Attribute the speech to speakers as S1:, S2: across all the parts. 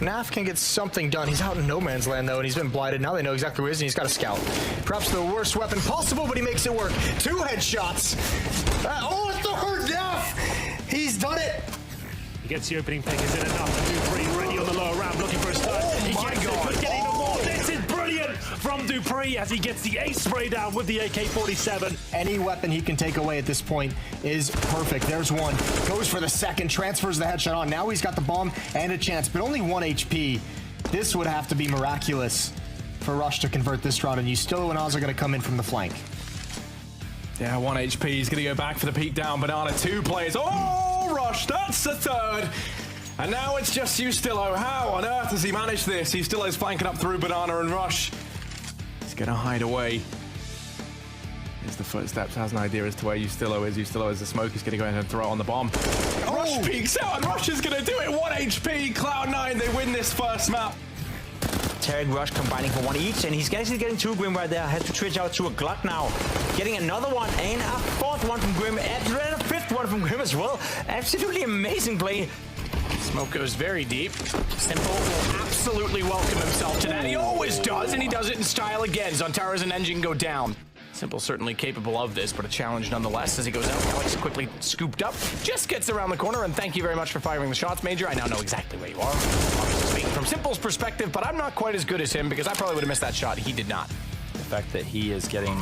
S1: Naf can get something done. He's out in no man's land, though, and he's been blighted. Now they know exactly where he is, and he's got a scout. Perhaps the worst weapon possible, but he makes it work. 2 headshots. Oh, it's the hurt Naf! He's done it!
S2: He gets the opening pick. Is it enough? Dupree ready on the lower ramp, looking for a stun.
S1: Oh
S2: He
S1: my
S2: gets
S1: God.
S2: it, could get even more. This is brilliant from Dupree as he gets the ace spray down with the AK-47.
S1: Any weapon he can take away at this point is perfect. There's one. Goes for the second, transfers the headshot on. Now he's got the bomb and a chance, but only 1 HP. This would have to be miraculous for Rush to convert this round, and Ystillo and Oz are going to come in from the flank.
S3: Yeah, 1 HP. He's going to go back for the peek down. Banana, 2 players. Oh, Rush, that's the third. And now it's just Ystillo. How on earth has he managed this? Ystillo's flanking up through Banana and Rush. He's going to hide away. Here's the footsteps. Has an idea as to where Ystillo is. Ystillo is the smoke. He's going to go ahead and throw it on the bomb. Oh. Rush peeks out, and Rush is going to do it. 1 HP. Cloud9, they win this first map.
S4: Tarek, Rush combining for 1 each, and he's actually getting 2 Grim right there. Has to switch out to a Glut now. Getting another one, and a 4th one from Grim, and a 5th one from Grim as well. Absolutely amazing play.
S5: Smoke goes very deep. Simple will absolutely welcome himself to that. He always does, and he does it in style again. Zontaras and Engine go down. Simple certainly capable of this, but a challenge nonetheless as he goes out. Alex quickly scooped up, just gets around the corner, and thank you very much for firing the shots, Major. I now know exactly where you are. Obviously speaking from Simple's perspective, but I'm not quite as good as him because I probably would have missed that shot. He did not.
S6: The fact that he is getting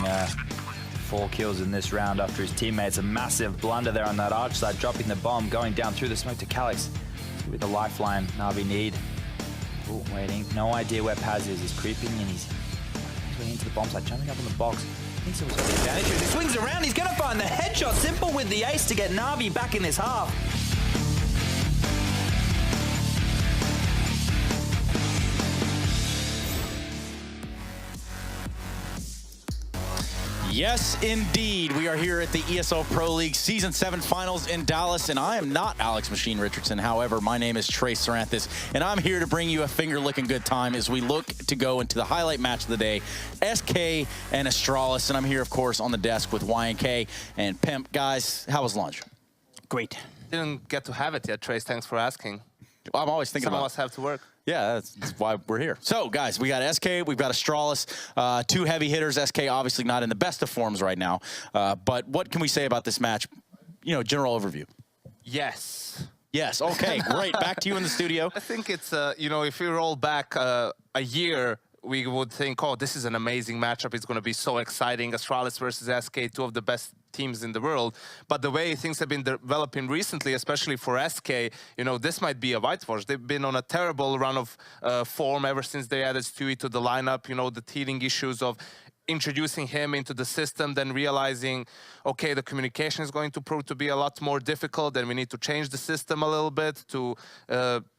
S6: 4 kills in this round after his teammates, a massive blunder there on that arch side, dropping the bomb, going down through the smoke to Calix with the lifeline. Na'Vi need. Oh, waiting. No idea where Paz is. He's creeping and he's going into the bomb side, jumping up on the box. I think so was the advantage. He swings around. He's going to find the headshot. Simple with the ace to get Na'Vi back in this half.
S7: Yes, indeed. We are here at the ESL Pro League Season 7 Finals in Dallas, and I am not Alex Machine Richardson. However, my name is Trey Saranthus, and I'm here to bring you a finger-licking good time as we look to go into the highlight match of the day, SK and Astralis. And I'm here, of course, on the desk with YNK and Pimp. Guys, how was lunch?
S4: Great.
S8: Didn't get to have it yet, Trace. Thanks for asking.
S7: Well, I'm always thinking
S8: Some
S7: about
S8: of us have to work.
S7: Yeah, that's why we're here. So, guys, we got SK, we've got Astralis, 2 heavy hitters. SK obviously not in the best of forms right now. But what can we say about this match? You know, general overview.
S8: Yes.
S7: Yes, okay, great. Back to you in the studio.
S8: I think it's, you know, if we roll back a year, we would think, oh, this is an amazing matchup. It's going to be so exciting. Astralis versus SK, 2 of the best teams in the world. But the way things have been developing recently, especially for SK, you know, this might be a whitewash. They've been on a terrible run of form ever since they added Stewie to the lineup. You know, the teething issues of introducing him into the system, then realizing, okay, the communication is going to prove to be a lot more difficult, and we need to change the system a little bit to,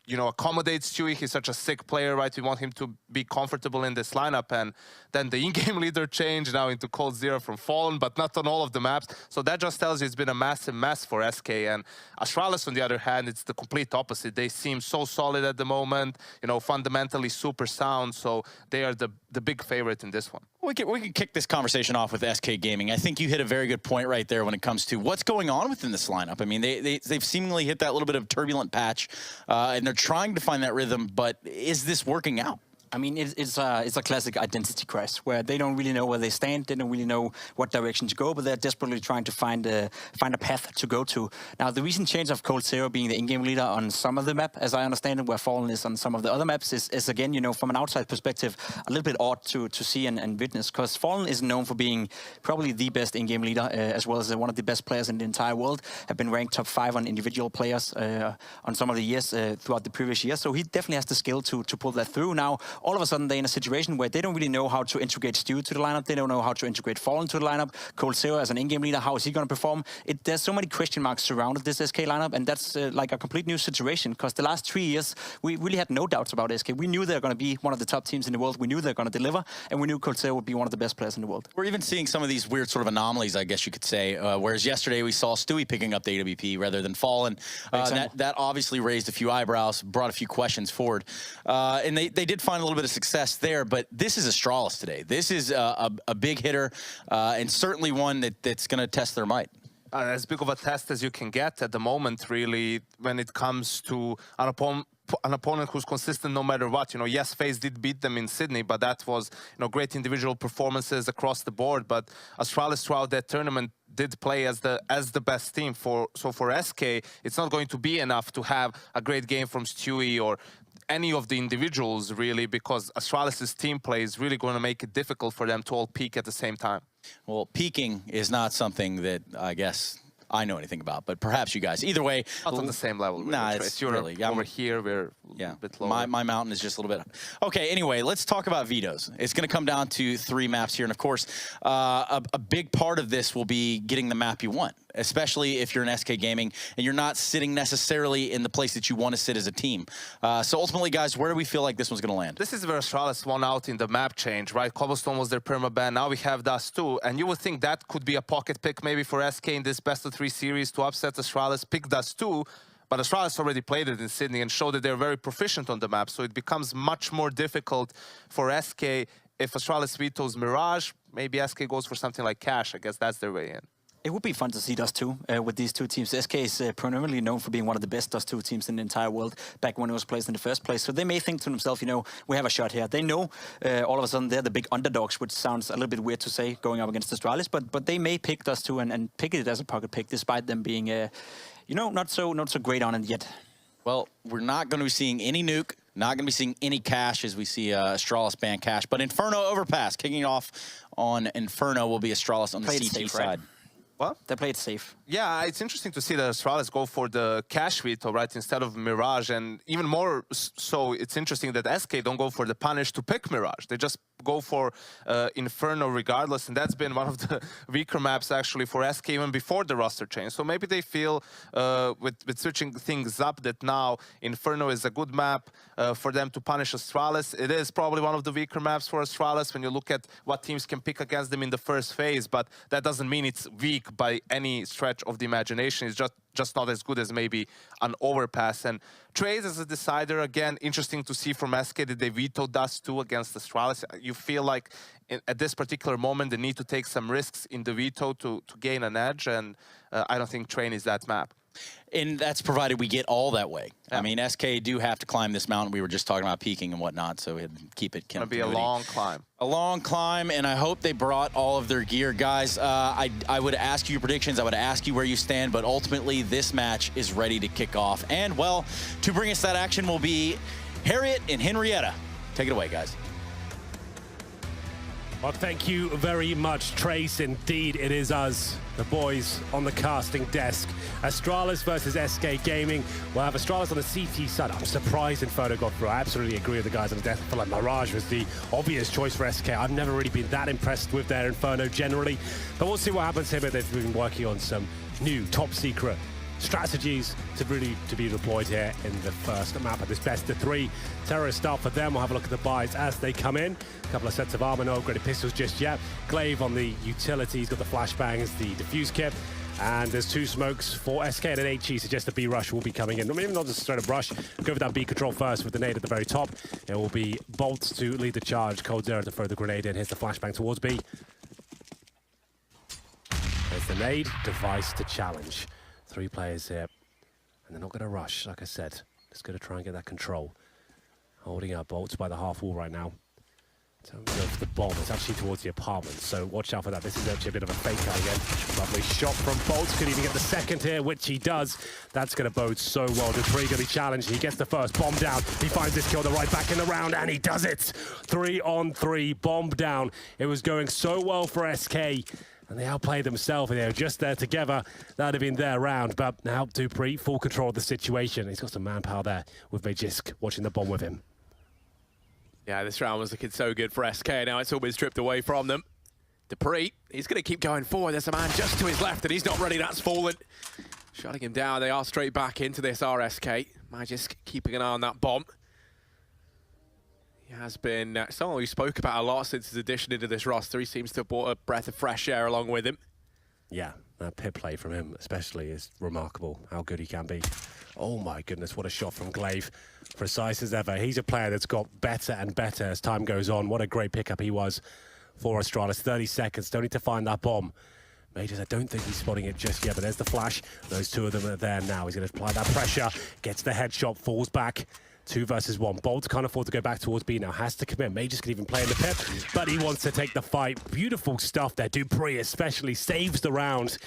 S8: you know, accommodate Stewie. He's such a sick player, right? We want him to be comfortable in this lineup. And then the in-game leader changed now into Cold Zero from Fallen, but not on all of the maps. So that just tells you it's been a massive mess for SK. And Astralis, on the other hand, it's the complete opposite. They seem so solid at the moment, you know, fundamentally super sound. So they are the big favorite in this one.
S7: We could kick this conversation off with SK Gaming. I think you hit a very good point right there when it comes to what's going on within this lineup. I mean, they've seemingly hit that little bit of turbulent patch, and they're trying to find that rhythm, but is this working out?
S4: I mean, it's a classic identity crisis where they don't really know where they stand, they don't really know what direction to go, but they're desperately trying to find a path to go to. Now, the recent change of Cold Zero being the in-game leader on some of the map, as I understand it, where Fallen is on some of the other maps, is again, you know, from an outside perspective, a little bit odd to see and witness, because Fallen is known for being probably the best in-game leader, as well as one of the best players in the entire world, have been ranked top 5 on individual players on some of the years throughout the previous years, so he definitely has the skill to pull that through. Now, all of a sudden, they're in a situation where they don't really know how to integrate Stewie to the lineup. They don't know how to integrate Fallen to the lineup. Cold Zero as an in-game leader, how is he going to perform? There's so many question marks surrounded this SK lineup, and that's like a complete new situation, because the last 3 years, we really had no doubts about SK. We knew they're going to be one of the top teams in the world. We knew they're going to deliver, and we knew Cold Zero would be one of the best players in the world.
S7: We're even seeing some of these weird sort of anomalies, I guess you could say, whereas yesterday we saw Stewie picking up the AWP rather than Fallen. That obviously raised a few eyebrows, brought a few questions forward. And they did find a little bit of success there, but this is Astralis today. This is a big hitter, and certainly one that's going to test their might.
S8: As big of a test as you can get at the moment, really, when it comes to an an opponent who's consistent no matter what. You know, yes, FaZe did beat them in Sydney, but that was, you know, great individual performances across the board. But Astralis throughout that tournament did play as the best team. So for SK, it's not going to be enough to have a great game from Stewie or any of the individuals, really, because Astralis' team play is really going to make it difficult for them to all peak at the same time.
S7: Well, peaking is not something that I guess I know anything about, but perhaps you guys. Either way,
S8: not on the same level. Really,
S7: nah, it's really
S8: over here. We're a bit lower.
S7: My mountain is just a little bit. Okay. Anyway, let's talk about vetoes. It's going to come down to 3 maps here, and of course, a big part of this will be getting the map you want, especially if you're an SK Gaming and you're not sitting necessarily in the place that you want to sit as a team. So ultimately, guys, where do we feel like this one's going to land?
S8: This is where Astralis won out in the map change, right? Cobblestone was their permaban. Now we have Dust 2, and you would think that could be a pocket pick maybe for SK in this best-of-3 series to upset Astralis, pick Dust 2. But Astralis already played it in Sydney and showed that they're very proficient on the map, so it becomes much more difficult for SK. If Astralis vetoes Mirage, maybe SK goes for something like Cash. I guess that's their way in.
S4: It would be fun to see Dust 2 with these two teams. SK is primarily known for being one of the best Dust 2 teams in the entire world back when it was placed in the first place. So they may think to themselves, you know, we have a shot here. They know all of a sudden they're the big underdogs, which sounds a little bit weird to say going up against Astralis, but they may pick Dust 2 and pick it as a pocket pick despite them being, you know, not so great on it yet.
S7: Well, we're not going to be seeing any nuke. Not going to be seeing any Cash as we see Astralis ban Cash. But Inferno overpass. Kicking off on Inferno will be Astralis on the CT
S4: safe,
S7: side.
S4: Right?
S8: What?
S4: They played safe.
S8: Yeah, it's interesting to see that Astralis go for the Cash veto, right, instead of Mirage. And even more so, it's interesting that SK don't go for the punish to pick Mirage. They just go for Inferno regardless. And that's been one of the weaker maps, actually, for SK even before the roster change. So maybe they feel with switching things up that now Inferno is a good map for them to punish Astralis. It is probably one of the weaker maps for Astralis when you look at what teams can pick against them in the first phase. But that doesn't mean it's weak by any stretch of the imagination. It's just not as good as maybe an overpass. And trades as a decider, again, interesting to see from SK that they vetoed Dust 2 against Astralis. You feel like at this particular moment they need to take some risks in the veto to gain an edge, and I don't think Train is that map.
S7: And that's provided we get all that way. Yeah. I mean, SK do have to climb this mountain. We were just talking about peaking and whatnot, so we had to keep it.
S8: It's going to be a long climb.
S7: A long climb, and I hope they brought all of their gear. Guys, I would ask you your predictions. I would ask you where you stand, but ultimately this match is ready to kick off. And, well, to bring us that action will be Harriet and Henrietta. Take it away, guys.
S2: Well, thank you very much, Trace. Indeed, it is us, the boys on the casting desk. Astralis versus SK Gaming. We'll have Astralis on the CT side. I'm surprised Inferno got through. I absolutely agree with the guys on the desk. I feel like Mirage was the obvious choice for SK. I've never really been that impressed with their Inferno generally. But we'll see what happens here. They've been working on some new top secret strategies to be deployed here in the first map of this best-of-3 terrorist start for them. We'll have a look at the buys as they come in. A couple of sets of armor, no upgraded pistols just yet. Glaive on the utilities, got the flashbangs, the defuse kit, and there's 2 smokes for SK and an HE. Suggests a B rush will be coming in. I mean, not just a straight up rush. Go for that B control first with the nade at the very top. It will be Bolts to lead the charge, Cold Zero to throw the grenade in. Here's the flashbang towards B. There's the nade, device to challenge. 3 players here, and they're not going to rush, like I said. Just going to try and get that control. Holding up Bolts by the half wall right now. So we go for the bomb. It's actually towards the apartment, so watch out for that. This is actually a bit of a fake out again. Lovely shot from Bolts. Could even get the second here, which he does. That's going to bode so well. Dupree going to be challenged. He gets the first bomb down. He finds this kill the right back in the round, and he does it. 3 on 3, bomb down. It was going so well for SK. And they outplayed themselves, and they were just there together. That'd have been their round, but now Dupree, full control of the situation. He's got some manpower there with Magisk watching the bomb with him.
S3: Yeah, this round was looking so good for SK. Now it's all been stripped away from them. Dupree, he's going to keep going forward. There's a man just to his left, and he's not ready. That's fallen. Shutting him down. They are straight back into this RSK. Magisk keeping an eye on that bomb. He has been someone we spoke about a lot since his addition into this roster. He seems to have brought a breath of fresh air along with him.
S2: Yeah, that pit play from him especially is remarkable, how good he can be. Oh my goodness, what a shot from Glaive. Precise as ever. He's a player that's got better and better as time goes on. What a great pickup he was for Astralis. 30 seconds, don't need to find that bomb. Majors, I don't think he's spotting it just yet, but there's the flash. Those 2 of them are there now. He's going to apply that pressure, gets the headshot, falls back. 2 versus 1. Bolt can't afford to go back towards B now. Has to commit. Majors can even play in the pit, but he wants to take the fight. Beautiful stuff there. dupreeh especially saves the round.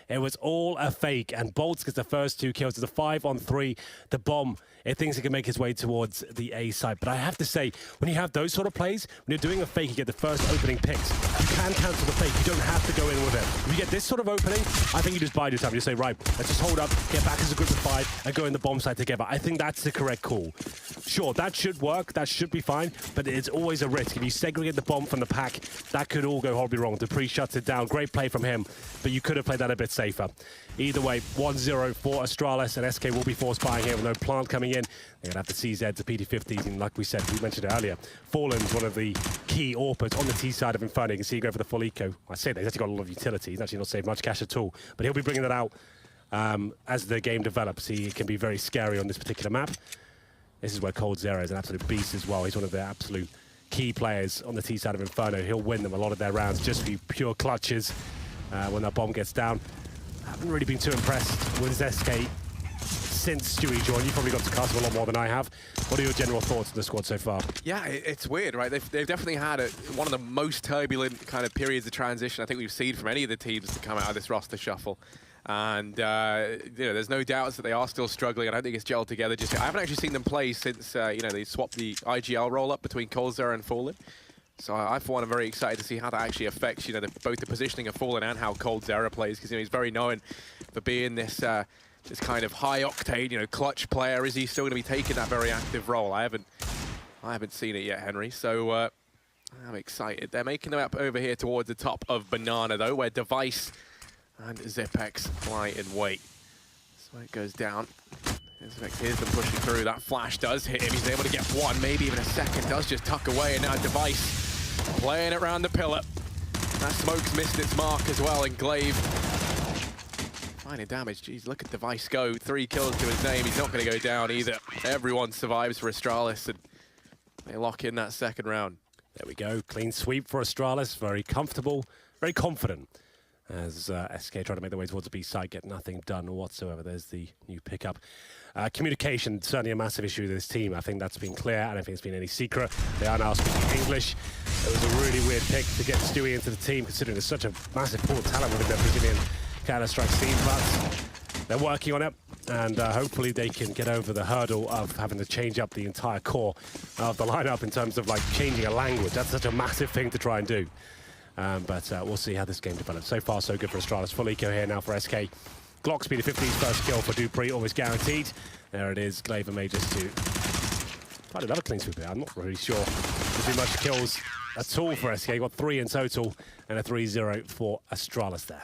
S2: It was all a fake, and Bolts gets the first 2 kills. It's a 5-on-3. The bomb, it thinks it can make his way towards the A side. But I have to say, when you have those sort of plays, when you're doing a fake, you get the first opening picks. You can cancel the fake. You don't have to go in with it. If you get this sort of opening, I think you just bide your time. You say, right, let's just hold up, get back as a group of 5, and go in the bomb side together. I think that's the correct call. Sure, that should work. That should be fine, but it's always a risk. If you segregate the bomb from the pack, that could all go horribly wrong. dupreeh shuts it down. Great play from him, but you could have played that a bit safer. Either way, 1-0 for Astralis, and SK will be forced buying here with no plant coming in. They're going to have the CZ to PT50s, and like we said, we mentioned it earlier, Fallen's one of the key AWPers on the T side of Inferno. You can see he go for the full eco. I say that, he's actually got a lot of utility. He's actually not saved much cash at all, but he'll be bringing that out as the game develops. He can be very scary on this particular map. This is where Coldzera is an absolute beast as well. He's one of the absolute key players on the T side of Inferno. He'll win them a lot of their rounds just for pure clutches when that bomb gets down. I haven't really been too impressed with SK since Stewie joined. You probably got to cast him a lot more than I have. What are your general thoughts on the squad so far?
S3: Yeah, it's weird, right? They've definitely had one of the most turbulent kind of periods of transition I think we've seen from any of the teams to come out of this roster shuffle. And, you know, there's no doubts that they are still struggling. I don't think it's gelled together just yet. I haven't actually seen them play since, you know, they swapped the IGL roll-up between Coldzera and Fallen. So I, for one, am very excited to see how that actually affects, you know, both the positioning of Fallen and how Coldzera plays, because, you know, he's very known for being this this kind of high-octane, you know, clutch player. Is he still going to be taking that very active role? I haven't seen it yet, Henry. So I'm excited. They're making them up over here towards the top of Banana, though, where Device and Zipex lie in wait. So it goes down. Zipex hears them pushing through. That flash does hit him. He's able to get one, maybe even a second. Does just tuck away, and now Device playing it around the pillar. That smoke's missed its mark as well, and Glaive finding damage. Jeez, look at Device go. 3 kills to his name. He's not going to go down either. Everyone survives for Astralis, and they lock in that second round.
S2: There we go. Clean sweep for Astralis. Very comfortable, very confident. As SK try to make their way towards the B side, get nothing done whatsoever. There's the new pickup. Communication, certainly a massive issue with this team. I think that's been clear. I don't think it's been any secret. They are now speaking English. It was a really weird pick to get Stewie into the team, considering there's such a massive pool of talent within their Brazilian COnter Strick team. But they're working on it, and hopefully they can get over the hurdle of having to change up the entire core of the lineup in terms of like changing a language. That's such a massive thing to try and do. But we'll see how this game develops. So far, so good for Astralis. Full eco here now for SK. Glock speed of 50's first kill for dupreeh, almost guaranteed. There it is. Glaive and Majors to find another clean sweep here. I'm not really sure there'll be much kills at all for SK. Got 3 in total and a 3-0 for Astralis there.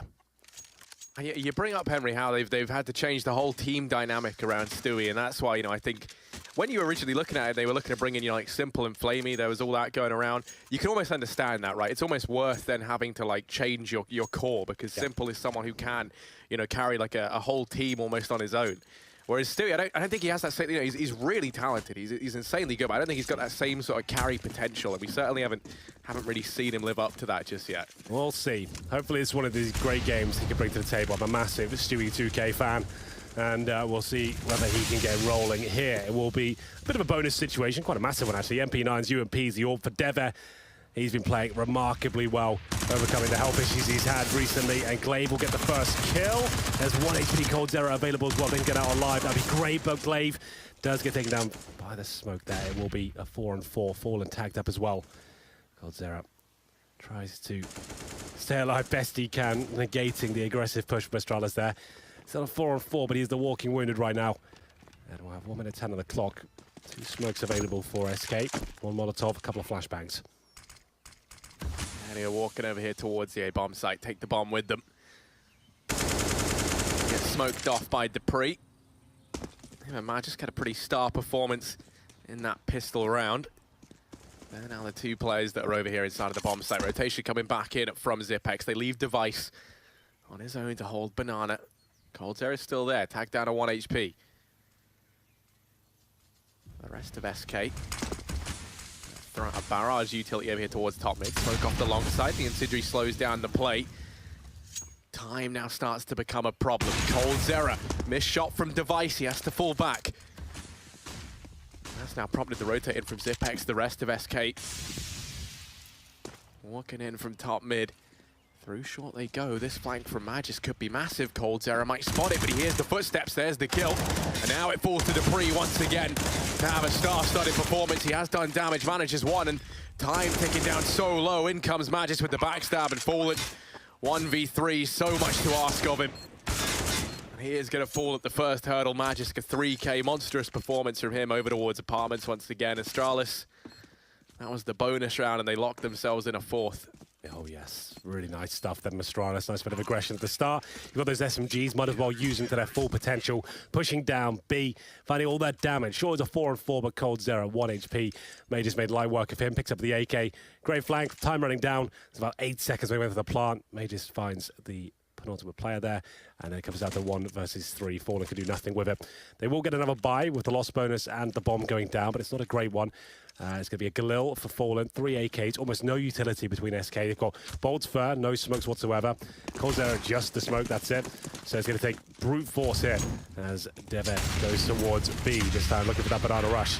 S3: You bring up, Henry, how they've had to change the whole team dynamic around Stewie, and that's why, you know, I think when you were originally looking at it, they were looking to bring in, you know, like Simple and Flamey. There was all that going around. You can almost understand that, right? It's almost worth then having to like change your core, because Simple is someone who can, you know, carry like a whole team almost on his own. Whereas Stewie, I don't think he has that same, you know, he's really talented. He's insanely good, but I don't think he's got that same sort of carry potential, and we certainly haven't really seen him live up to that just yet.
S2: We'll see. Hopefully it's one of these great games he can bring to the table. I'm a massive Stewie 2K fan, and we'll see whether he can get rolling here. It will be a bit of a bonus situation, quite a massive one actually. MP9's UMP's the AWP for Deve. He's been playing remarkably well, overcoming the health issues he's had recently, and Glaive will get the first kill. There's 1 HP Coldzera available as well, then get out alive. That'd be great, but Glaive does get taken down by the smoke there. It will be a 4-on-4, Fallen tagged up as well. Coldzera tries to stay alive best he can, negating the aggressive push from Astralis there. It's not a 4-on-4, but he's the walking wounded right now. And we'll have 1 minute 10 on the clock. 2 smokes available for SK. 1 Molotov, a couple of flashbangs.
S3: And they're walking over here towards the A-bomb site. Take the bomb with them. Get smoked off by dupreeh. Man, just got a pretty star performance in that pistol round. And now the 2 players that are over here inside of the bomb site. Rotation coming back in from Zipex. They leave Device on his own to hold Banana. Coldzera is still there. Tagged down to 1 HP. The rest of SK. Throw out a barrage utility over here towards top mid. Smoke off the long side. The Incendiary slows down the play. Time now starts to become a problem. Coldzera, missed shot from Device. He has to fall back. Astralis now prompted the rotate in from Zipex, the rest of SK. Walking in from top mid. Through short they go. This flank from Magis could be massive. ColdZera might spot it, but he hears the footsteps. There's the kill. And now it falls to Dupree once again to have a star-studded performance. He has done damage, manages one, and time ticking down so low. In comes Magis with the backstab and Fallen. 1v3, so much to ask of him. And he is going to fall at the first hurdle. Magis, a 3K, monstrous performance from him over towards Apartments once again. Astralis, that was the bonus round, and they locked themselves in a fourth.
S2: Oh yes, really nice stuff then, Astralis. Nice bit of aggression at the start. You've got those SMGs, might as well use them to their full potential. Pushing down B, finding all that damage. Sure, it's a 4-on-4, but ColdZera, 1 HP. May just made light work of him, picks up the AK. Great flank, time running down. It's about 8 seconds when he went to the plant. May just finds the penultimate player there, and then it comes out to 1 versus 3. Fallen can do nothing with it. They will get another buy with the loss bonus and the bomb going down, but it's not a great one. It's going to be a Galil for Fallen, 3 AKs, almost no utility between SK. They've got Bolt's Fur, no smokes whatsoever. ColdZera just the smoke, that's it. So it's going to take brute force here as Devet goes towards B, this time looking for that banana rush.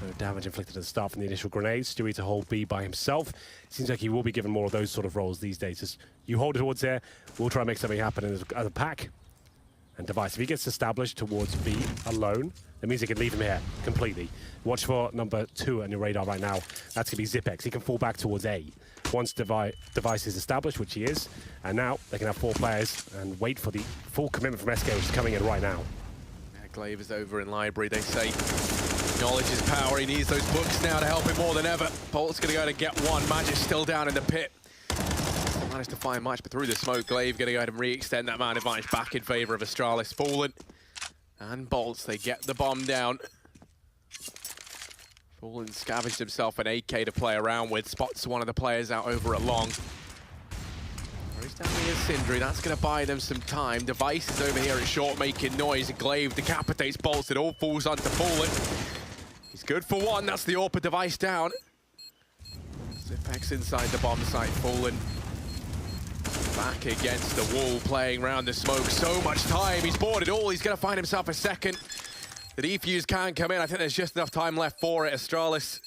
S2: No damage inflicted at the start from the initial grenades. Stewie to hold B by himself. Seems like he will be given more of those sort of roles these days. As you hold it towards here, we'll try and make something happen as a pack. And Device, if he gets established towards B alone, that means he can leave him here completely. Watch for number 2 on your radar right now. That's going to be Zipex. He can fall back towards A. Once Device is established, which he is, and now they can have 4 players and wait for the full commitment from SK, which is coming in right now.
S3: Yeah, Glaive is over in library, they say. Knowledge is power. He needs those books now to help him more than ever. Bolt's going to go to get one. Magic's still down in the pit. Managed to find much, but through the smoke, Glaive going to go ahead and re-extend that man advantage back in favor of Astralis. Fallen and Bolts, they get the bomb down. Fallen scavenged himself an AK to play around with. Spots one of the players out over at long. He's down here, Sindri. That's going to buy them some time. Device is over here at short, making noise. Glaive decapitates Bolts. It all falls onto Fallen. He's good for one. That's the AWP Device down. Zipex inside the bomb site. Fallen back against the wall, playing around the smoke. So much time. He's bought it all. He's going to find himself a second. The defuse can come in. I think there's just enough time left for it. Astralis,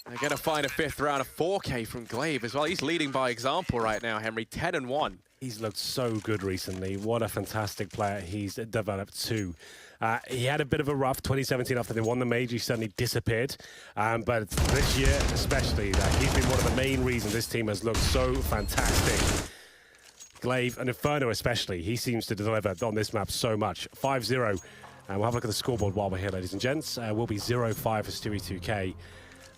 S3: they're going to find a 5th round of 4K from Glaive as well. He's leading by example right now, Henry. 10-1.
S2: He's looked so good recently. What a fantastic player he's developed too. He had a bit of a rough 2017 after they won the major. He suddenly disappeared. But this year especially, he's been one of the main reasons this team has looked so fantastic. Glaive and Inferno especially, he seems to deliver on this map so much. 5-0. And we'll have a look at the scoreboard while we're here, ladies and gents. We'll be 0-5 for Stewie 2K.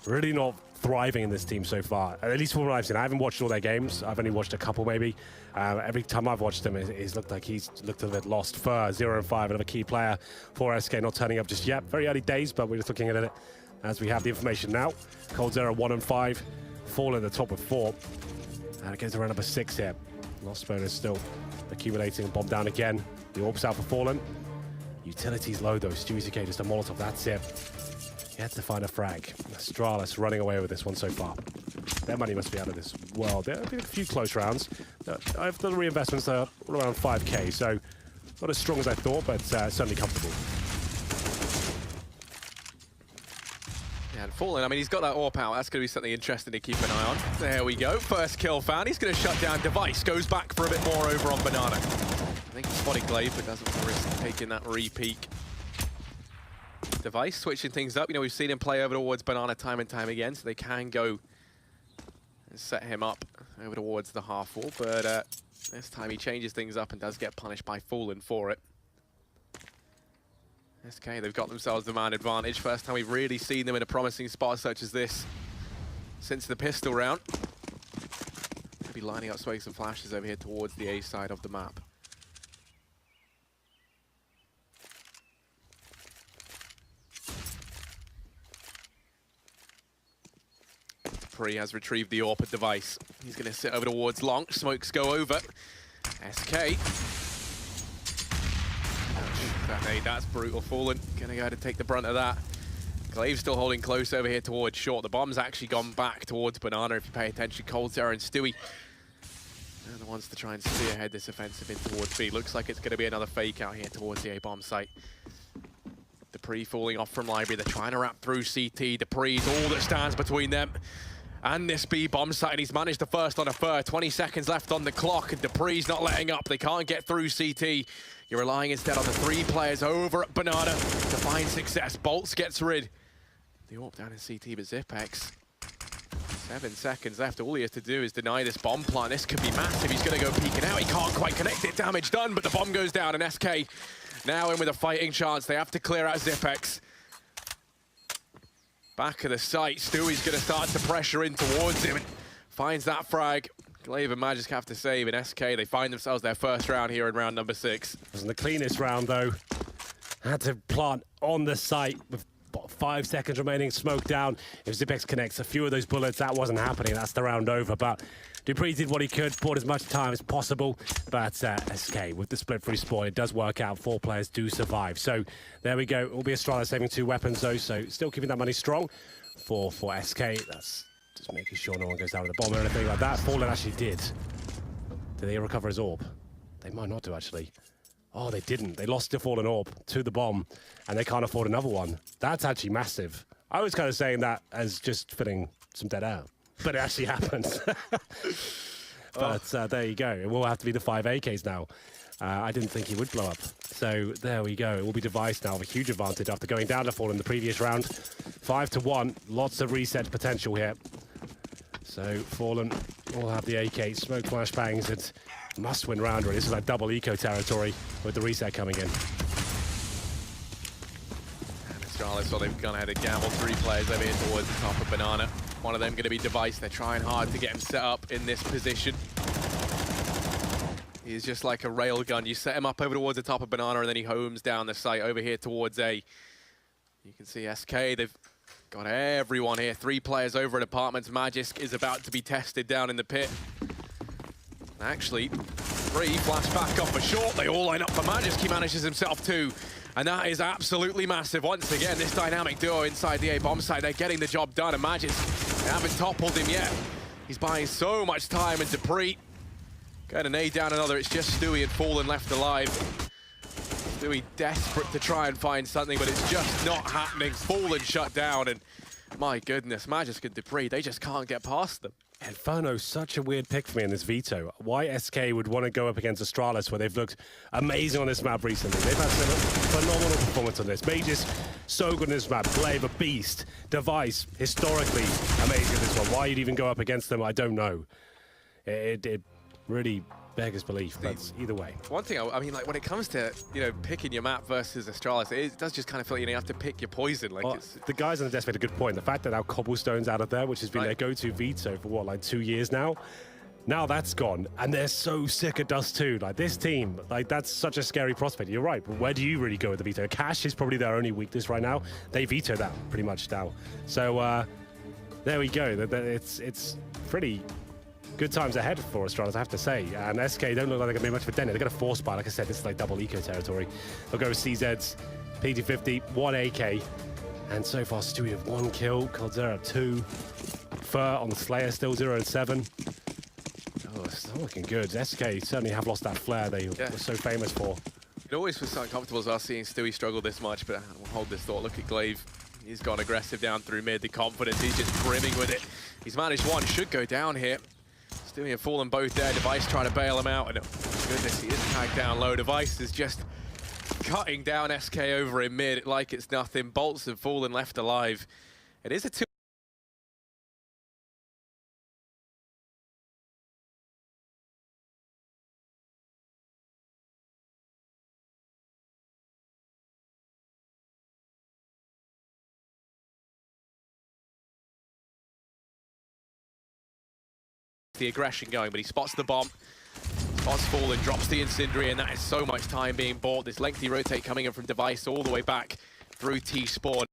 S2: Really not thriving in this team so far, at least from what I've seen. I haven't watched all their games. I've only watched a couple, maybe. Every time I've watched him, it's looked like he's looked a bit lost. Fur, 0-5, another key player for SK, not turning up just yet. Very early days, but we're just looking at it as we have the information now. ColdZera 1-5, Fallen at the top with 4. And it goes to round number 6 here. Lost bonus still accumulating. Bomb down again. The AWP's out for Fallen. Utilities low though. Stewie 2K just a Molotov, that's it. He had to find a frag. Astralis running away with this one so far. Their money must be out of this world. There have been a few close rounds. I've done reinvestments that are around 5K, so not as strong as I thought, but certainly comfortable.
S3: Yeah, and Fallen, I mean, he's got that AWP out. That's going to be something interesting to keep an eye on. There we go. First kill found. He's going to shut down Device. Goes back for a bit more over on Banana. I think he's spotted Glaive, but doesn't risk taking that re-peek. Device switching things up. You know, we've seen him play over towards Banana time and time again, so they can go and set him up over towards the half wall. But this time he changes things up and does get punished by Fallen for it. SK, they've got themselves the man advantage. First time we've really seen them in a promising spot such as this since the pistol round. Could be lining up swakes and flashes over here towards the A side of the map. Dupree has retrieved the AWP Device. He's going to sit over towards long. Smokes go over. SK. That's brutal. Fallen going to go ahead and take the brunt of that. Glaive still holding close over here towards short. The bomb's actually gone back towards Banana if you pay attention. ColdZera and Stewie are the ones to try and spearhead this offensive in towards B. Looks like it's going to be another fake out here towards the A-bomb site. Dupree falling off from Library. They're trying to wrap through CT. Dupree's all that stands between them and this B bomb site, and he's managed the first on a third. 20 seconds left on the clock, and Dupree's not letting up. They can't get through CT. You're relying instead on the 3 players over at Banana to find success. Bolts gets rid. The AWP down in CT, but Zipex. 7 seconds left. All he has to do is deny this bomb plant. This could be massive. He's going to go peeking out. He can't quite connect it. Damage done, but the bomb goes down, and SK now in with a fighting chance. They have to clear out Zipex. Back of the site, Stewie's going to start to pressure in towards him. Finds that frag. Glaive and Magisk have to save, and SK, they find themselves their first round here in round number 6.
S2: Wasn't the cleanest round, though. Had to plant on the site with 5 seconds remaining, smoke down. If Zipex connects a few of those bullets, that wasn't happening. That's the round over, but Dupree did what he could, bought as much time as possible, but SK with the split free spawn, it does work out. 4 players do survive. So there we go. It will be Astralis saving 2 weapons though, so still keeping that money strong for SK. That's just making sure no one goes down with the bomb or anything like that. Fallen actually did. Did they recover his AWP? They might not do actually. Oh, they didn't. They lost the Fallen AWP to the bomb, and they can't afford another one. That's actually massive. I was kind of saying that as just filling some dead air, but it actually happened. But there you go. It will have to be the 5 AKs now. I didn't think he would blow up. So there we go. It will be Device now with a huge advantage after going down to Fallen in the previous round. 5-1. Lots of reset potential here. So Fallen will have the AK, smoke flashbangs, and must-win round. This is like double eco territory with the reset coming in.
S3: And Astralis, well, they've gone ahead and gambled 3 players over here towards the top of Banana. One of them going to be Device. They're trying hard to get him set up in this position. He's just like a railgun. You set him up over towards the top of Banana, and then he homes down the site over here towards A. You can see SK, they've got everyone here. 3 players over at Apartments. Magisk is about to be tested down in the pit. Actually, 3 flashback off a short. They all line up for Magisk. He manages himself 2. And that is absolutely massive. Once again, this dynamic duo inside the A bomb site, they're getting the job done. And Magisk, they haven't toppled him yet. He's buying so much time, and Dupree going an A down another. It's just Stewie and Fallen left alive. Stewie desperate to try and find something, but it's just not happening. Fallen shut down, and my goodness, Magisk and Dupree, they just can't get past them.
S2: Inferno, such a weird pick for me in this veto. Why SK would want to go up against Astralis, where they've looked amazing on this map recently. They've had some phenomenal performance on this. Mages, so good on this map. Glaive, a beast. Device, historically amazing on this one. Why you'd even go up against them, I don't know. It really beggars belief, but either way.
S3: One thing, I mean, like when it comes to, you know, picking your map versus Astralis, it does just kind of feel you have to pick your poison. Like,
S2: well, the guys on the desk made a good point. The fact that now Cobblestone's out of there, which has been their go-to veto for what, like 2 years now. Now that's gone, and they're so sick of Dust 2. Like this team, like that's such a scary prospect. You're right, but where do you really go with the veto? Cash is probably their only weakness right now. They veto that pretty much now. So there we go. It's pretty good times ahead for Astralis, I have to say. And SK don't look like they're going to be much of a dent. They're going to force buy. Like I said, this is like double eco territory. They'll go with CZs, PT50, 1 AK. And so far, Stewie with 1 kill, Caldera 2. Fur on the Slayer, still 0-7. Oh, it's not looking good. SK certainly have lost that flair they were so famous for.
S3: It always feels so uncomfortable as well seeing Stewie struggle this much, but we'll hold this thought. Look at Glaive. He's gone aggressive down through mid. The confidence, he's just brimming with it. He's managed 1, should go down here. Stewie and Fallen both there. Device trying to bail him out, and goodness, he is tagged down low. Device is just cutting down SK over in mid like it's nothing. Bolts have Fallen left alive. It is a 2. The aggression going, but he spots the bomb, spots Fallen, drops the incendiary, and that is so much time being bought. This lengthy rotate coming in from Device all the way back through T-spawn.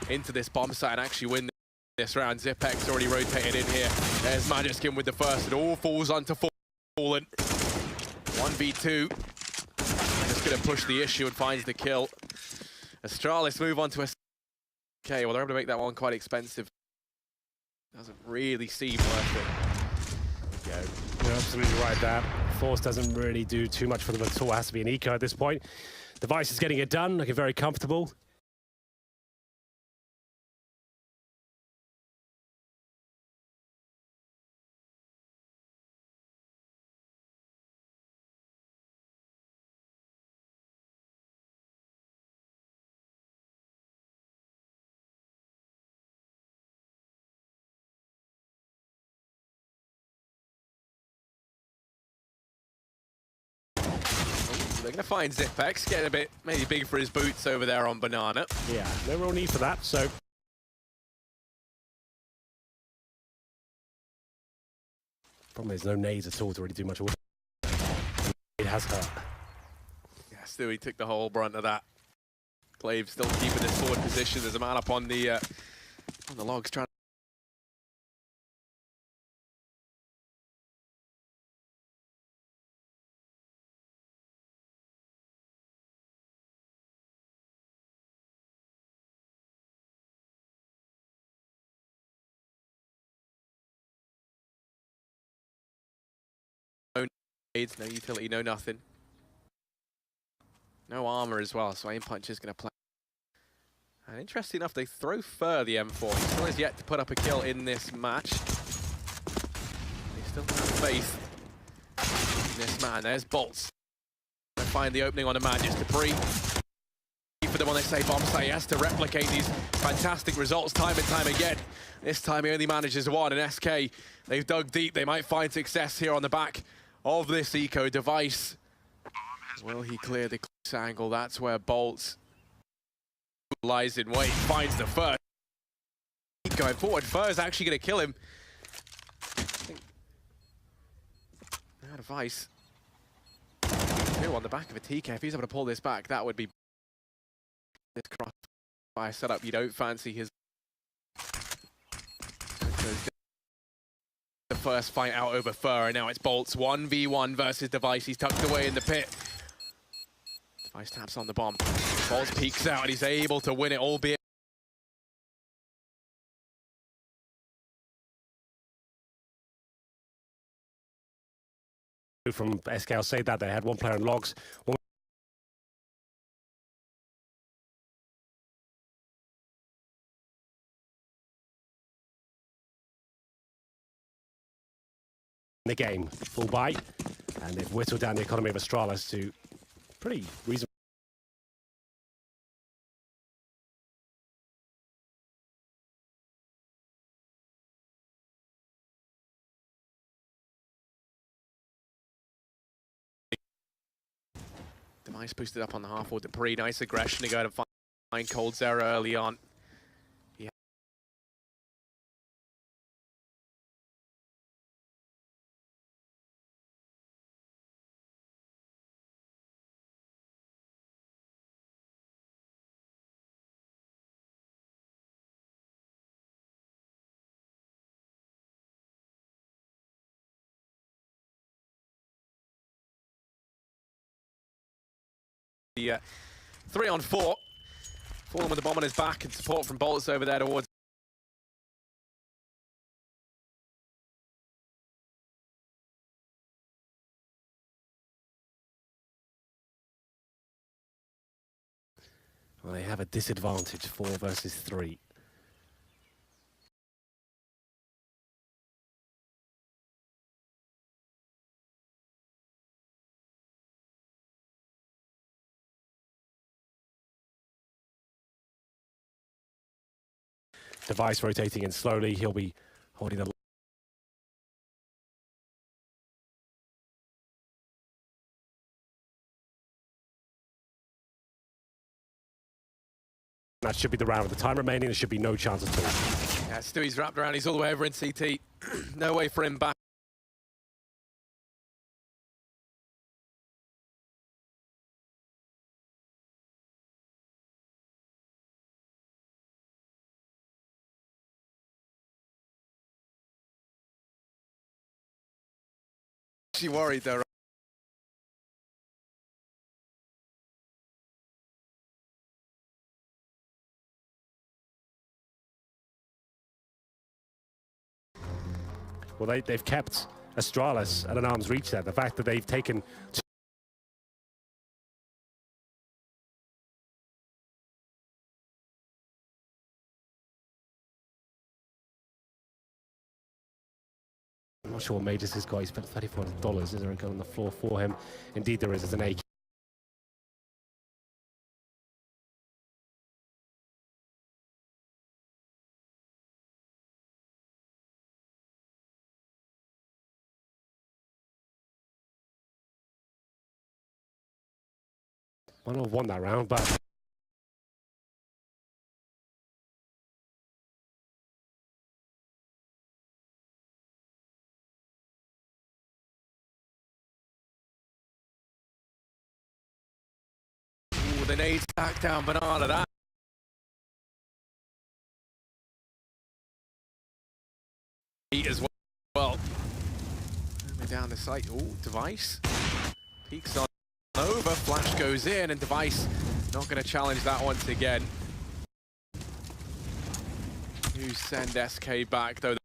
S3: Into this bomb site and actually win this round. Zipex already rotated in here. There's Magisk with the first. It all falls onto Fallen. 1v2. Just going to push the issue and finds the kill. Astralis move on to a... Okay, well, they're able to make that one quite expensive. Doesn't really seem worth it.
S2: Yeah, you're absolutely right there. Force doesn't really do too much for them at all. It has to be an eco at this point. Device is getting it done, looking very comfortable.
S3: They're going to find Zipex, getting a bit maybe big for his boots over there on Banana.
S2: Yeah, no real need for that, so... Problem is, no nades at all to really do much. It has hurt.
S3: Yeah, Stewie took the whole brunt of that. Glaive still keeping his forward position. There's a man up on the logs trying. No utility, no nothing. No armor as well, so aim punch is going to play. And interesting enough, they throw Fur the M4. He still has yet to put up a kill in this match. They still have faith in this man. There's Bolts. They find the opening on the man, just Debris. For them when they say bomb site, he has to replicate these fantastic results time and time again. This time he only manages one, and SK, they've dug deep. They might find success here on the back of this eco device. Will he clear the close angle? That's where Bolts lies in wait, finds the Fur. Keep going forward. Fur's actually going to kill him. That device. Two on the back of a TK. If he's able to pull this back, that would be this crossfire setup. You don't fancy his. The first fight out over Fur, and now it's Bolts 1v1 versus Device. He's tucked away in the pit. Device taps on the bomb. Bolts peeks out and he's able to win it, albeit
S2: from SK, I'll say that they had one player in logs. The game, full buy, and they've whittled down the economy of Astralis to pretty reasonable.
S3: Device boosted up on the half-wall. Debris, nice aggression to go to find Cold Zera early on. The 3-on-4. Fallen with the bomb on his back and support from Bolts over there towards.
S2: Well, they have a disadvantage, 4 versus 3. Device rotating in slowly. He'll be holding the. That should be the round. With the time remaining, there should be no chance at all.
S3: Yeah, Stewie's wrapped around. He's all the way over in CT. No way for him back. She worried though.
S2: Well, they've kept Astralis at an arm's reach there. The fact that they've taken I'm not sure what Mages has got. He spent $3,400. Is there a gun on the floor for him? Indeed there is. It's an AK. Might not have won that round, but
S3: Ooh, the nade stack down Banana. That as well. Coming down the site. Oh, Device peeks on over. Flash goes in, and Device not going to challenge that once again. You send SK back though.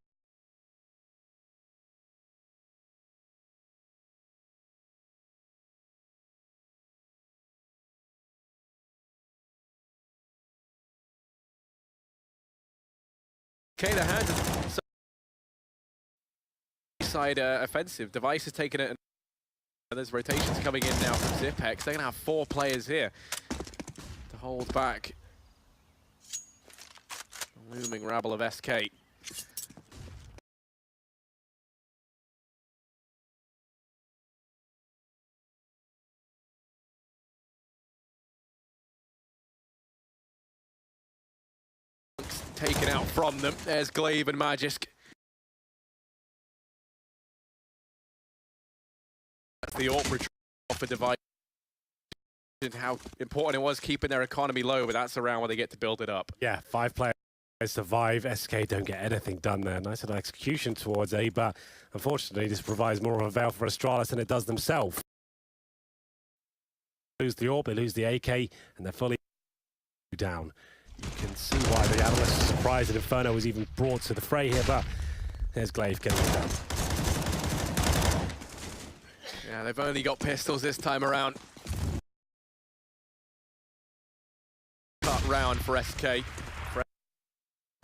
S3: Okay, the hands side offensive. Device has taken it, and there's rotations coming in now from Zipex. They're going to have 4 players here to hold back the looming rabble of SK. Taken out from them. There's Glaive and Magisk. That's the awkward off a Device. And how important it was keeping their economy low, but that's around where they get to build it up.
S2: yeah, 5 players survive. SK don't get anything done there. Nice little execution towards A, but unfortunately this provides more of a veil for Astralis than it does themselves. Lose the AWP, they lose the AK, and they're fully down. You can see why the analysts are surprised that Inferno was even brought to the fray here, but there's Glaive getting it down.
S3: Yeah, they've only got pistols this time around. Cut round for SK.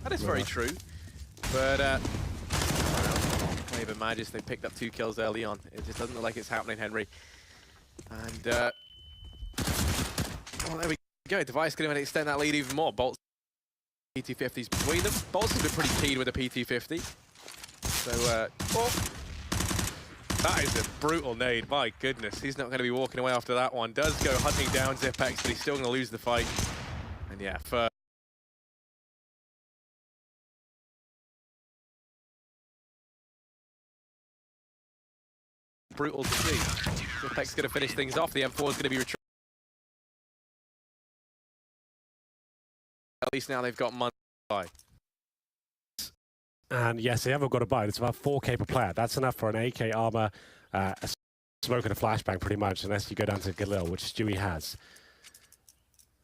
S3: That is very true, but Glaive and Magis, they picked up 2 kills early on. It just doesn't look like it's happening, Henry. And well, there we go. Device going to extend that lead even more. Bolts, PT50s between them. Bolts has been pretty keen with the PT50. So, oh, that is a brutal nade. My goodness, he's not going to be walking away after that one. Does go hunting down Zipex, but he's still going to lose the fight. And yeah, for brutal to see. Zipex going to finish things off. The M4 is going to be retrieved. At least now they've got money to buy.
S2: And yes, they haven't got a buy. It's about 4k per player. That's enough for an AK armor, a smoke and a flashbang pretty much, unless you go down to Galil, which Stewie has.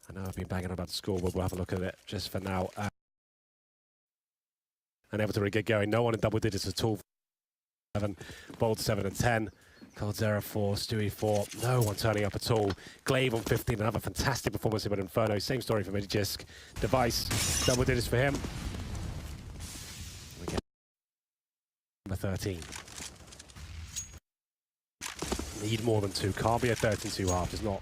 S2: I know I've been banging about the score, but we'll have a look at it just for now. And able to really get going. No one in double digits at all. 7, Bold 7 and 10. Coldzera 4, Stewie 4. No one turning up at all. Glaive on 15. Another fantastic performance here with Inferno. Same story for Magisk. Device, double digits for him. We get number 13. Need more than 2. Can't be a 13-2 It's not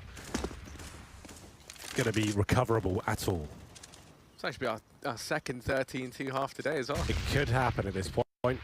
S2: going to be recoverable at all.
S3: It's actually our second 13-2 today as well.
S2: It could happen at this point.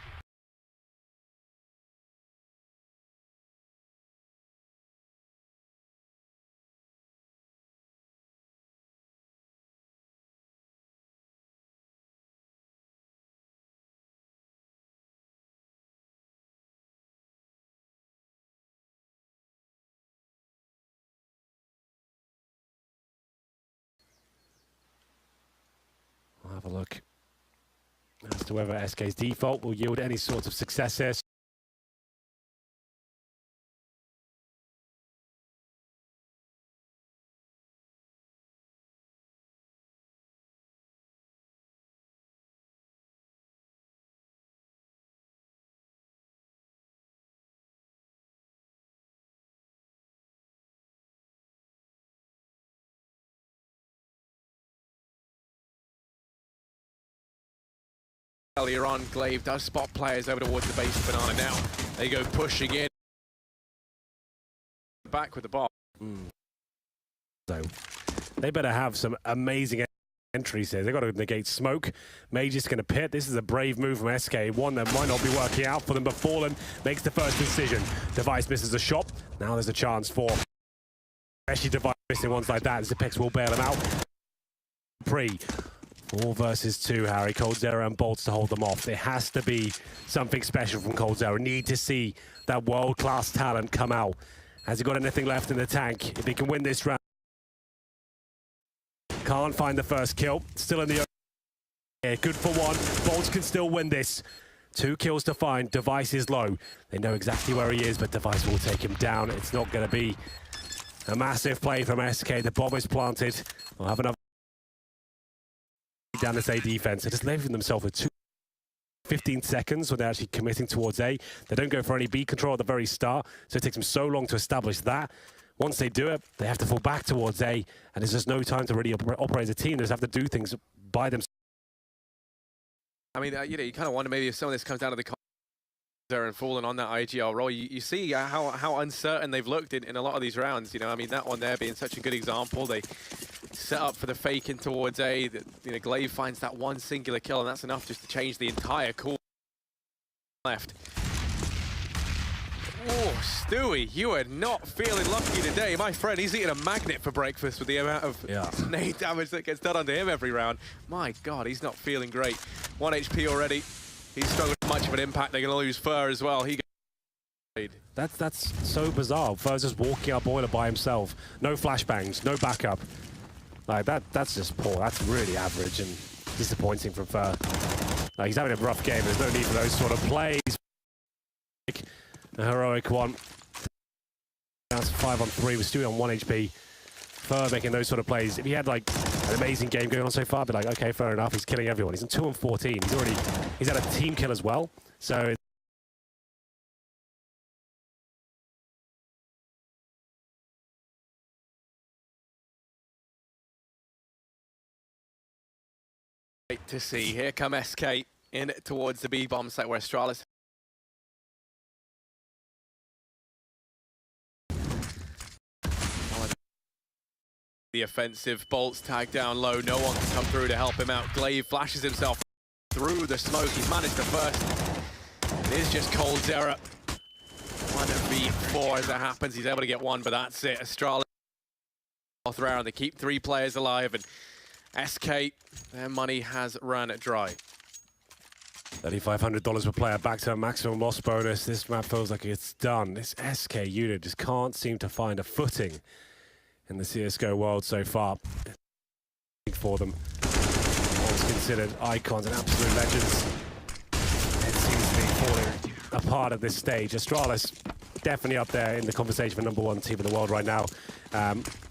S2: We'll have a look as to whether SK's default will yield any sort of success here.
S3: Earlier on, Glaive does spot players over towards the base of Banana. Now they go pushing in. Back with the ball.
S2: So they better have some amazing entries here. They've got to negate smoke. Mage is going to pit. This is a brave move from SK. One that might not be working out for them, but Fallen makes the first decision. Device misses a shot. Now there's a chance for especially Device missing ones like that. Zipex will bail him out. 4 versus 2, Harry. coldzera and Bolts to hold them off. There has to be something special from coldzera. Need to see that world-class talent come out. Has he got anything left in the tank? If he can win this round. Can't find the first kill. Still in the... Yeah, good for one. Bolts can still win this. 2 kills to find. Device is low. They know exactly where he is, but Device will take him down. It's not going to be a massive play from SK. The bomb is planted. We'll have another... down this A defense. They're just leaving themselves with 15 seconds when they're actually committing towards A. They don't go for any B control at the very start, so it takes them so long to establish that. Once they do it, they have to fall back towards A, and there's just no time to really operate as a team. They just have to do things by themselves.
S3: I mean, you know, you kind of wonder maybe if some of this comes down to the coldzera and Fallen on that IGL role. You see how uncertain they've looked in a lot of these rounds. You know, I mean, that one there being such a good example. They set up for the fake in towards A. You know, Glaive finds that one singular kill, and that's enough just to change the entire call left. Oh, Stewie, you are not feeling lucky today. My friend, he's eating a magnet for breakfast with the amount of nade damage that gets done onto him every round. My God, he's not feeling great. 1 HP already. He's struggling with much of an impact. They're going to lose Fur as well.
S2: That's so bizarre. Fur's just walking up boiler by himself. No flashbangs, no backup. Like that's just poor. That's really average and disappointing from Fur. Like, he's having a rough game. There's no need for those sort of plays. A heroic one. That's 5 on 3 with Stewie on 1 HP. Fur making those sort of plays. If he had like an amazing game going on so far, I'd be like, okay, fair enough. He's killing everyone. He's on 2 on 14. He's had a team kill as well. So
S3: great to see. Here come SK in towards the B bomb site where Astralis. The offensive, Bolts tagged down low, no one can come through to help him out. Glaive flashes himself through the smoke, he's managed the first. It is just coldzera. 1v4 as it happens, he's able to get one, but that's it. Astralis fourth round, they keep 3 players alive, and SK, their money has run dry.
S2: $3,500 per player, back to a maximum loss bonus. This map feels like it's done. This SK unit just can't seem to find a footing in the CSGO world so far. For them, always considered icons and absolute legends. It seems to be falling apart at this stage. Astralis definitely up there in the conversation for #1 team in the world right now.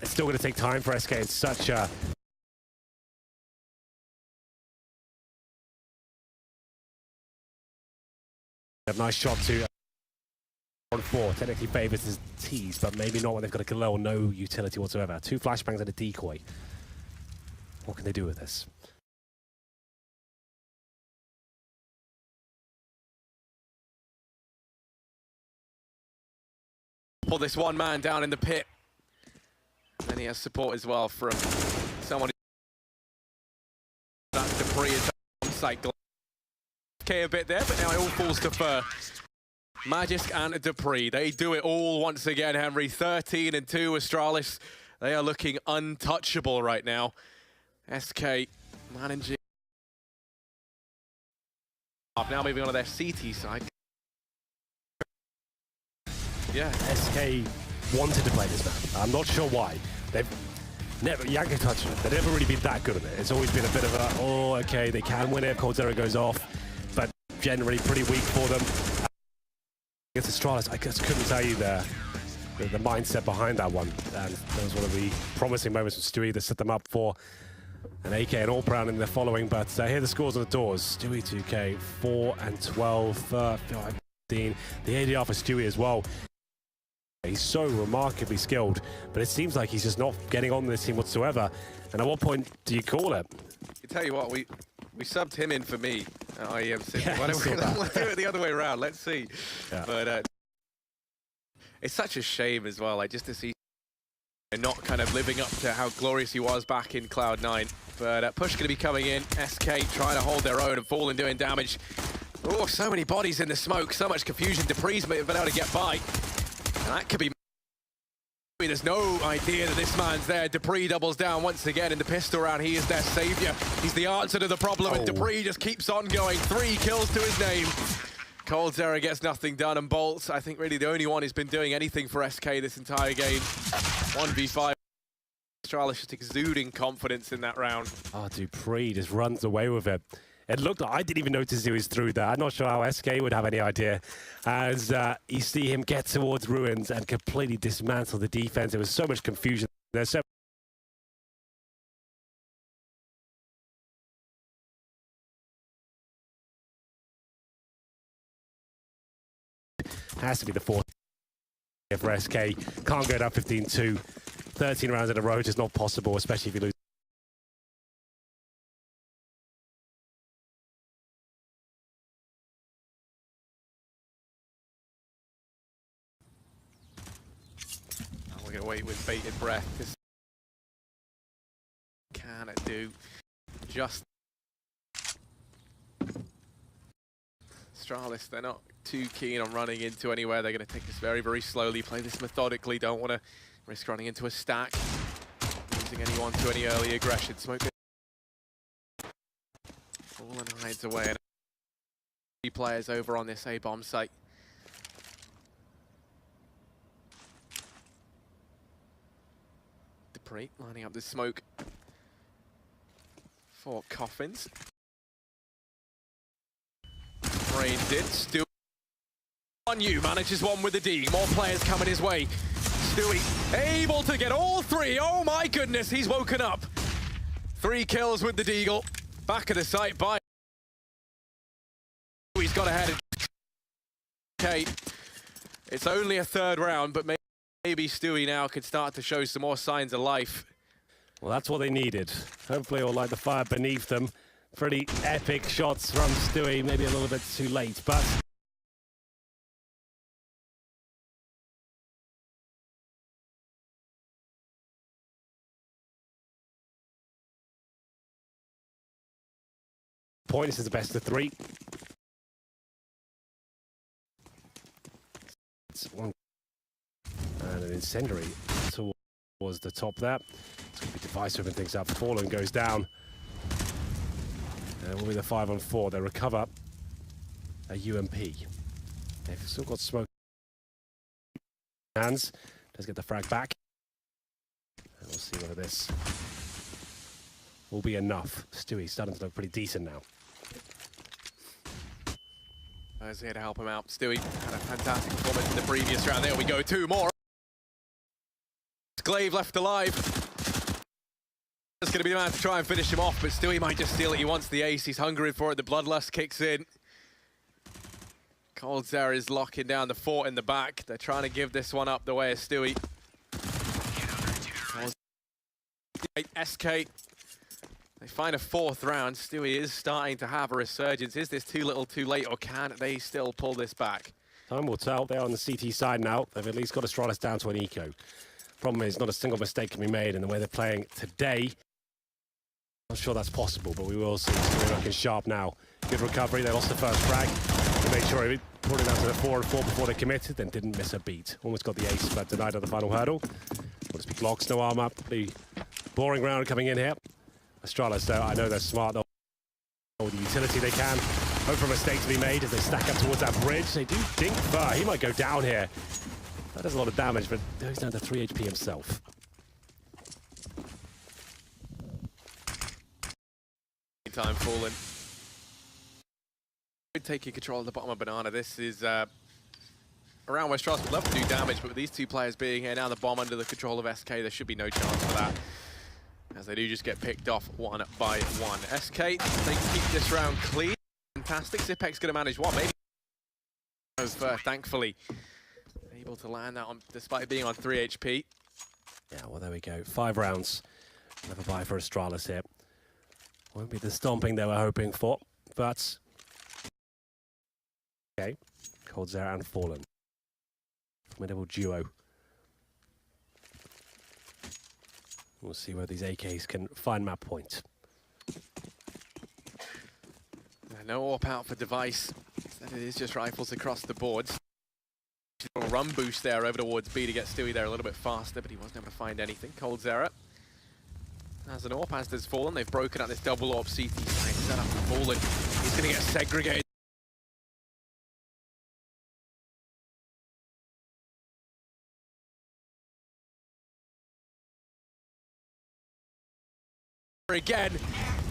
S2: It's still going to take time for SK. It's such a nice shot to on 4. Technically favors his tease, but maybe not when they've got a Galil, no utility whatsoever. 2 flashbangs and a decoy. What can they do with this?
S3: Pull this one man down in the pit. Then he has support as well from someone. That's Debris is on site. Okay, a bit there, but now it all falls to Fur. Magisk and Dupree, they do it all once again, Henry. 13 and 2, Astralis. They are looking untouchable right now. SK managing. Now moving on to their CT side.
S2: Yeah, SK wanted to play this map. I'm not sure why. They've never, Yanko touched it. They've never really been that good at it. It's always been a bit of a, oh, okay, they can win it if coldzera goes off, but generally pretty weak for them. Against Astralis, I just couldn't tell you the mindset behind that one. And that was one of the promising moments from Stewie that set them up for an AK and all round in their following. But here are the scores on the doors. Stewie 2K, 4 and 12, 15. The ADR for Stewie as well. He's so remarkably skilled, but it seems like he's just not getting on this team whatsoever. And at what point do you call it?
S3: I tell you what, we subbed him in for me. IEM City.
S2: Yeah,
S3: Why don't we
S2: I saw
S3: let's do it the other way around? Let's see.
S2: Yeah.
S3: But it's such a shame as well, like just to see not kind of living up to how glorious he was back in Cloud9. But Push going to be coming in. SK trying to hold their own and Fallen doing damage. Oh, so many bodies in the smoke, so much confusion. Dupree's been able to get by. And that could be... There's no idea that this man's there. Dupree doubles down once again in the pistol round. He is their savior. He's the answer to the problem, and Dupree just keeps on going. 3 kills to his name. ColdZera gets nothing done, and Bolts, I think really the only one who's been doing anything for SK this entire game. 1v5. Astralis just exuding confidence in that round.
S2: Oh, Dupree just runs away with it. It looked like I didn't even notice he was through that. I'm not sure how SK would have any idea. As you see him get towards Ruins and completely dismantle the defense. There was so much confusion. There's so has to be the 4th for SK. Can't go down 15-2. 13 rounds in a row, just not possible, especially if you lose.
S3: We're going to wait with bated breath. This can it do? Just Astralis, they're not too keen on running into anywhere. They're going to take this very, very slowly, play this methodically. Don't want to risk running into a stack, losing anyone to any early aggression. Smoke. Fallen hides away. And 3 players over on this A-bomb site. Dupree lining up the smoke for Coffins. Brains in. Stewie on you, manages one with the D. More players coming his way. Stewie able to get all 3. Oh my goodness, he's woken up. 3 kills with the Deagle. Back of the site by. He's got ahead. Okay, it's only a 3rd round, but maybe Stewie now could start to show some more signs of life.
S2: Well, that's what they needed. Hopefully it'll light the fire beneath them. Pretty epic shots from Stewie, maybe a little bit too late, but... Point, this is the best of 3. It's one. And an incendiary towards the top there. It's going to be divisive and things up. Fallen goes down. And it will be the 5-on-4. They recover a UMP. They've still got smoke hands. Does get the frag back. And we'll see whether this will be enough. Stewie's starting to look pretty decent now.
S3: I was here to help him out. Stewie had a fantastic performance in the previous round. There we go, 2 more. Glaive left alive. That's going to be the man to try and finish him off, but Stewie might just steal it. He wants the ace. He's hungry for it. The bloodlust kicks in. ColdZera is locking down the fort in the back. They're trying to give this one up the way of Stewie. SK. They find a 4th round. Stewie is starting to have a resurgence. Is this too little too late, or can they still pull this back?
S2: Time will tell. They're on the CT side now. They've at least got Astralis down to an eco. Problem is, not a single mistake can be made in the way they're playing today. Not sure that's possible, but we will see. Stewie looking sharp now. Good recovery. They lost the first frag. They made sure he put it down to the 4-on-4 before they committed, then didn't miss a beat. Almost got the ace, but denied on the final hurdle. Will just be blocks, no armor. The boring round coming in here. Astralis, though, I know they're smart. They'll hold the utility they can. Hope for a mistake to be made as they stack up towards that bridge. They do dink fur. He might go down here. That does a lot of damage, but goes down to 3 HP himself.
S3: Time Fallen. Taking control of the bottom of Banana. This is around where Astralis would love to do damage, but with these 2 players being here now, the bomb under the control of SK, there should be no chance for that, as they do just get picked off 1 by 1. SK, they keep this round clean. Fantastic. Zipek's going to manage 1, maybe. Thankfully, able to land that on, despite being on 3 HP.
S2: Yeah, well, there we go. 5 rounds. Another buy for Astralis here. Won't be the stomping they were hoping for, but Okay, COLDZera and Fallen. Formidable duo. We'll see where these AKs can find map point.
S3: No AWP out for Device. Instead it is just rifles across the boards. A run boost there over towards B to get Stewie there a little bit faster, but he wasn't able to find anything. COLDZera has an AWP, as does Fallen. They've broken out this double AWP CT side set up for Fallen. He's going to get segregated. Again,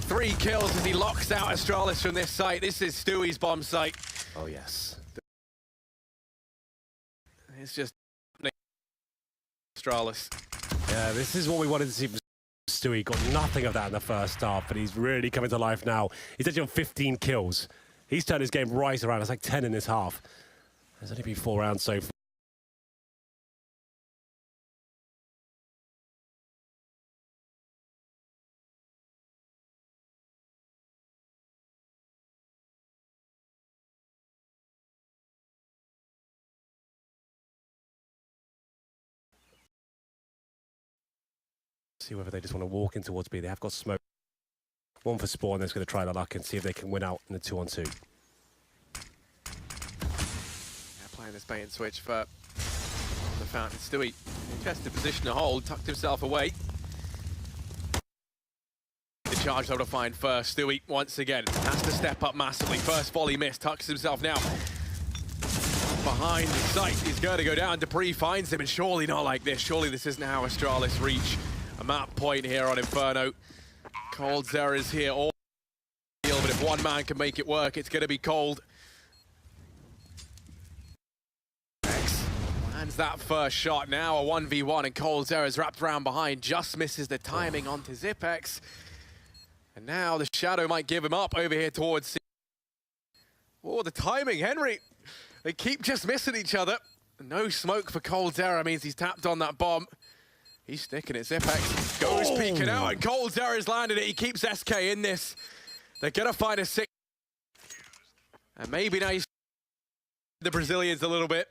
S3: 3 kills as he locks out Astralis from this site. This is Stewie's bomb site.
S2: Oh yes.
S3: It's just Astralis.
S2: Yeah, this is what we wanted to see from Stewie. Got nothing of that in the first half, but he's really coming to life now. He's actually on 15 kills. He's turned his game right around. It's like 10 in this half. There's only been 4 rounds so far. See whether they just want to walk in towards B. They have got smoke. One for Spawn, that's going to try their luck and see if they can win out in the 2-on-2.
S3: Yeah, playing this bait and switch for the Fountain. Stewie in chested position to hold, tucked himself away. The charge though to find first. Stewie once again has to step up massively. First volley missed, tucks himself now behind the site. He's going to go down. Dupree finds him, and surely not like this. Surely this isn't how Astralis reach a map point here on Inferno. COLDZera is here all deal, but if one man can make it work, it's going to be Cold. X lands that first shot. Now a 1v1, and COLDZera is wrapped around behind, just misses the timing onto Zipex. And now the shadow might give him up over here towards C. Oh, the timing, Henry. They keep just missing each other. No smoke for COLDZera means he's tapped on that bomb. He's sticking it. Zipex goes peeking out, and COLDZera's landed it. He keeps SK in this. They're going to find a 6. And maybe now he's the Brazilians a little bit.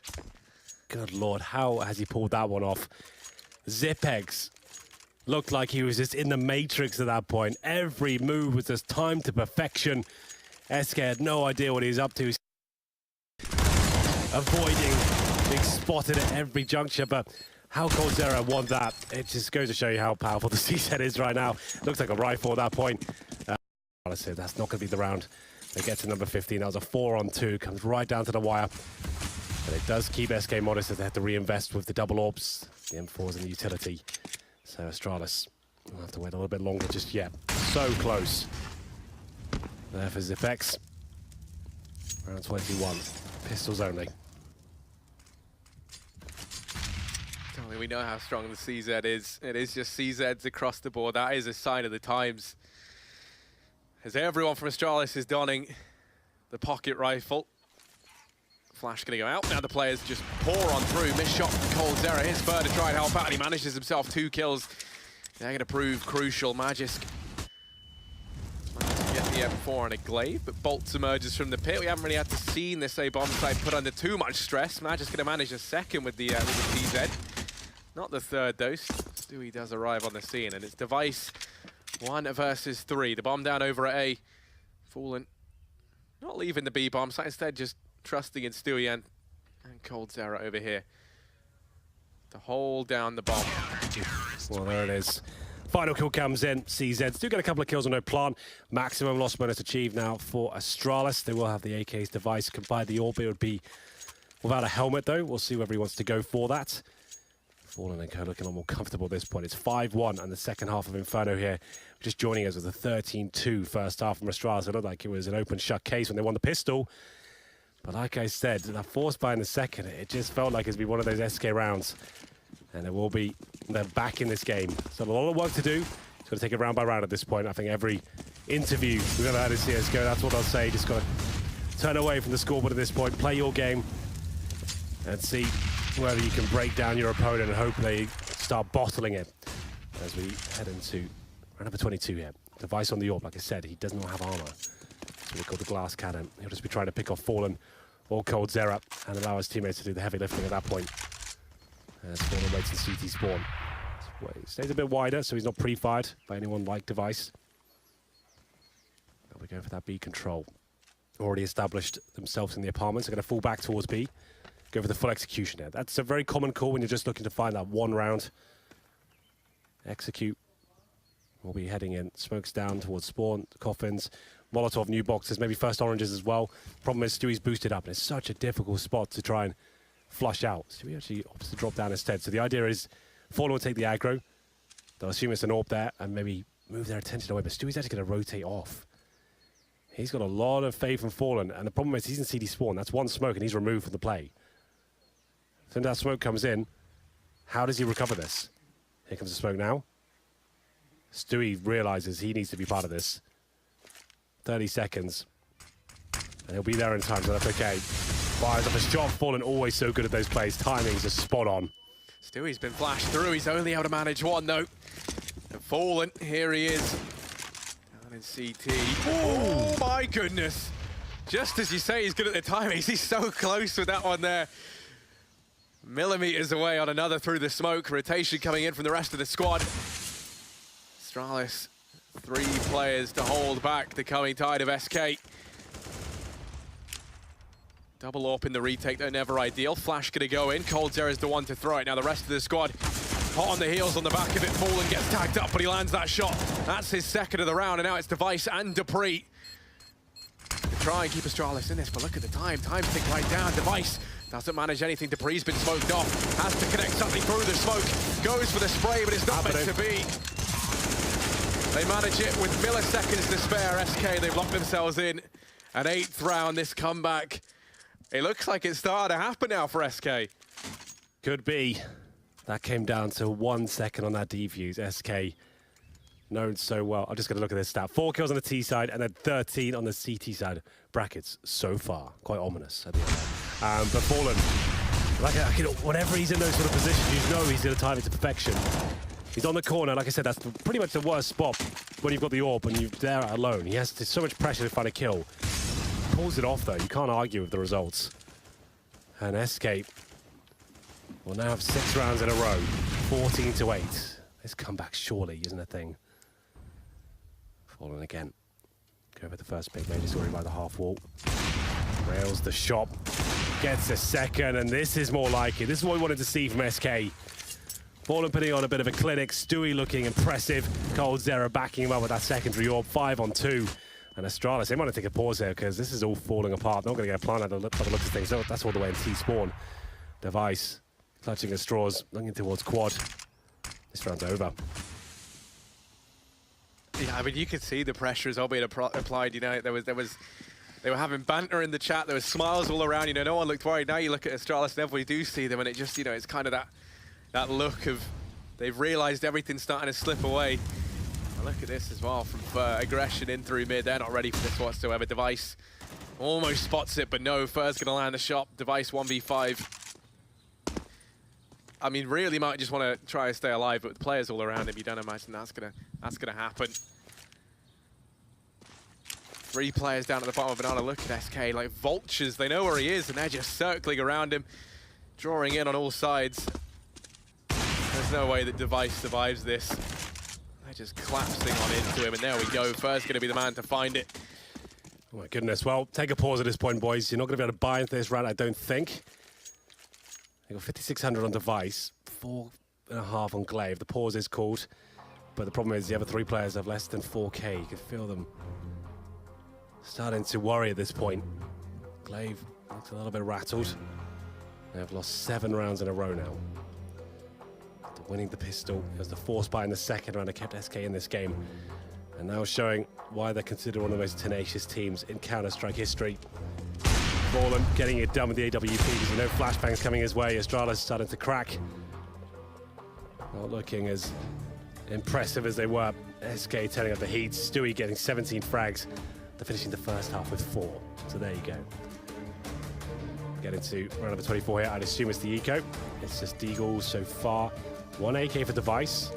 S2: Good Lord, how has he pulled that one off? Zipex looked like he was just in the Matrix at that point. Every move was just timed to perfection. SK had no idea what he was up to. Avoiding being spotted at every juncture, but how COLDZera won that, it just goes to show you how powerful the CZ is right now. Looks like a rifle at that point. I said that's not going to be the round. They get to number 15. That was a 4-on-2. Comes right down to the wire. But it does keep SK modest as they have to reinvest with the double AWPs, the M4s and the utility. So Astralis will have to wait a little bit longer just yet. So close. There for Zipex. Round 21. Pistols only.
S3: We know how strong the CZ is. It is just CZs across the board. That is a sign of the times. As everyone from Astralis is donning the pocket rifle. Flash going to go out. Now the players just pour on through. Missed shot from COLDZera. His third to try and help out, and he manages himself 2 kills. They're going to prove crucial. Magisk managed to get the M4 on a glaive, but Bolts emerges from the pit. We haven't really had to see this A bomb site put under too much stress. Magisk going to manage a second with the CZ. Not the third dose. Stewie does arrive on the scene, and it's Device 1 versus 3. The bomb down over at A. Fallen not leaving the B bomb site, instead just trusting in Stewie and COLDZera over here to hold down the bomb.
S2: Well, there it is. Final kill comes in. CZ do get a couple of kills on no plant. Maximum loss bonus achieved now for Astralis. They will have the AK's Device combined. The AWP would be without a helmet, though. We'll see whether he wants to go for that. Fallen and Co looking a lot more comfortable at this point. It's 5-1 and the second half of Inferno here. Just joining us with a 13-2 first half from Astralis. It looked like it was an open shut case when they won the pistol. But like I said, that forced buy in the second, it just felt like it's been one of those SK rounds. And it will be, they're back in this game. So a lot of work to do. It's going to take it round by round at this point. I think every interview we've ever had in CSGO, that's what I'll say. Just got to turn away from the scoreboard at this point, play your game, and see whether you can break down your opponent and hope they start bottling it as we head into round number 22 here. Device on the AWP, like I said, he does not have armor. That's what we call the glass cannon. He'll just be trying to pick off Fallen or Coldzera and allow his teammates to do the heavy lifting at that point. Spawn waits in CT spawn. Stays a bit wider, so he's not pre-fired by anyone like Device. They'll be going for that B control. Already established themselves in the apartments. They're going to fall back towards B. Go for the full execution there. That's a very common call when you're just looking to find that one round. Execute. We'll be heading in. Smokes down towards spawn, coffins, Molotov new boxes, maybe first oranges as well. Problem is Stewie's boosted up, and it's such a difficult spot to try and flush out. Stewie actually opts to drop down instead. So the idea is Fallen will take the aggro. They'll assume it's an AWP there and maybe move their attention away, but Stewie's actually going to rotate off. He's got a lot of faith in Fallen, and the problem is he's in CD spawn. That's one smoke, and he's removed from the play. So that smoke comes in. How does he recover this? Here comes the smoke now. Stewie realizes he needs to be part of this. 30 seconds. And he'll be there in time, so that's okay. Fires off a shot. Fallen always so good at those plays. Timing's just spot on.
S3: Stewie's been flashed through. He's only able to manage one, though. And Fallen, here he is. Down in CT. Oh, my goodness. Just as you say, he's good at the timing. He's so close with that one there. Millimeters away on another through the smoke. Rotation coming in from the rest of the squad. Astralis, 3 players to hold back the coming tide of SK. Double AWP in the retake, though, never ideal. Flash gonna go in. Coldzera is the one to throw it. Now the rest of the squad hot on the heels on the back of it. Fallen gets tagged up, but he lands that shot. That's his second of the round, and now it's Device and Dupree to try and keep Astralis in this, but look at the time. Time tick right down. Device doesn't manage anything. Dupree's been smoked off. Has to connect something through the smoke. Goes for the spray, but it's not meant to be. They manage it with milliseconds to spare. SK, they've locked themselves in. An 8th round, this comeback. It looks like it's starting to happen now for SK.
S2: Could be. That came down to 1 second on that defuse. SK known so well. I'm just going to look at this stat. 4 kills on the T side and then 13 on the CT side. Brackets so far. Quite ominous at the end. But Fallen, whenever he's in those sort of positions, you know he's going to time it to perfection. He's on the corner. Like I said, that's pretty much the worst spot when you've got the AWP and you're there alone. He has so much pressure to find a kill. Pulls it off, though. You can't argue with the results. And SK will now have 6 rounds in a row. 14-8. This comeback surely isn't a thing. Fallen again. Go for the first big major story by the half wall. Rails the shot. Gets a second, and this is more like it. This is what we wanted to see from SK. Fallen putting on a bit of a clinic. Stewie looking impressive. Coldzera backing him up with that secondary AWP. 5 on 2. And Astralis, they might have to take a pause there because this is all falling apart. They're not going to get a plan by the looks of things. So that's all the way in T-spawn. Device clutching at straws, looking towards quad. This round's over.
S3: Yeah, I mean, you could see the pressure is all being applied. You know, they were having banter in the chat. There was smiles all around. You know, no one looked worried. Now you look at Astralis and everybody do see them, and it just, you know, it's kind of that look of they've realized everything's starting to slip away. And look at this as well from aggression in through mid. They're not ready for this whatsoever. Device almost spots it, but no. Fur's gonna land the shot. Device 1v5. I mean, really might just want to try and stay alive, but with players all around him, you don't imagine that's gonna happen. 3 players down at the bottom of Banana. Look at SK, like vultures. They know where he is, and they're just circling around him, drawing in on all sides. There's no way that Device survives this. They're just collapsing on into him, and there we go. Fur's going to be the man to find it.
S2: Oh my goodness. Well, take a pause at this point, boys. You're not going to be able to buy into this round, I don't think. They got 5,600 on Device, 4.5 on Glaive. The pause is called, but the problem is the other 3 players have less than 4K. You can feel them starting to worry at this point. Glaive looks a little bit rattled. They've lost 7 rounds in a row now. Winning the pistol. It was the force buy in the second round that kept SK in this game. And now showing why they're considered one of the most tenacious teams in Counter Strike history. Fallen getting it done with the AWP. There's no flashbangs coming his way. Astralis starting to crack. Not looking as impressive as they were. SK turning up the heat. Stewie getting 17 frags. They're finishing the first half with 4. So there you go. Get into round number 24 here. I'd assume it's the eco. It's just Deagle so far. 1 AK for Device.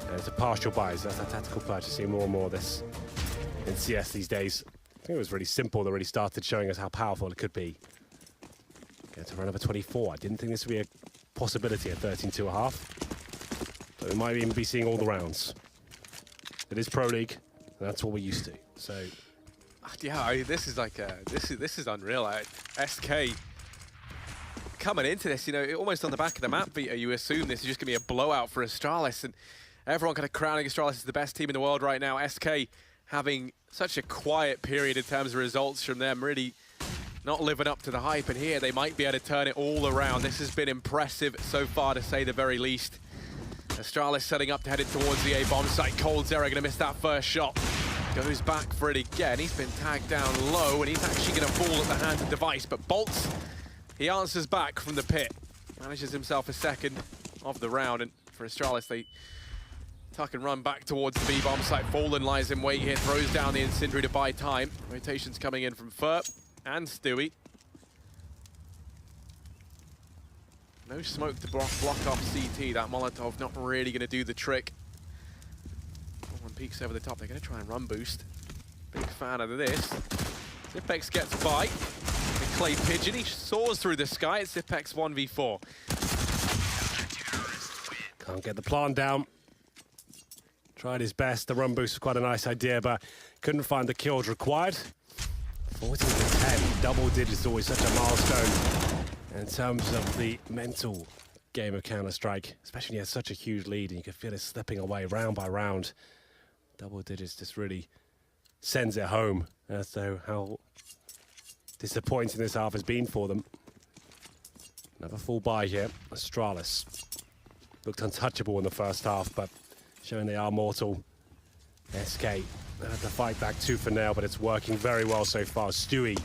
S2: And it's a partial buy, so that's a tactical purchase. See more and more of this in CS these days. think it was really simple that really started showing us how powerful it could be. Get to round number 24. I didn't think this would be a possibility at 13-2.5. But we might even be seeing all the rounds. It is Pro League, and that's what we're used to. So,
S9: yeah, I mean, this is like this is unreal. SK coming into this, you know, almost on the back of the map, Vita, you assume this is just going to be a blowout for Astralis, and everyone kind of crowning Astralis as the best team in the world right now. SK having such a quiet period in terms of results from them, really not living up to the hype, and here they might be able to turn it all around. This has been impressive so far, to say the very least. Astralis setting up to head it towards the A-bomb site. ColdZera going to miss that first shot. Goes back for it again. He's been tagged down low, and he's actually going to fall at the hands of Device, but Bolts, he answers back from the pit. Manages himself a second of the round, and for Astralis, they tuck and run back towards the B-bomb site. Fallen lies in wait here, throws down the Incendiary to buy time. Rotations coming in from Fur and Stewie. No smoke to block off CT. That Molotov not really going to do the trick. One peeks over the top. They're going to try and run boost. Big fan of this. Zipex gets by. The Clay Pigeon, he soars through the sky. It's Zipex 1v4.
S2: can't get the plant down. Tried his best. The run boost was quite a nice idea, but couldn't find the kills required. 14-10, double digits, always such a milestone in terms of the mental game of Counter Strike, especially when you have such a huge lead and you can feel it slipping away round by round. Double digits just really sends it home as to how disappointing this half has been for them. Another full buy here. Astralis looked untouchable in the first half, but showing they are mortal. SK had to fight back tooth and nail, but it's working very well so far. Stewie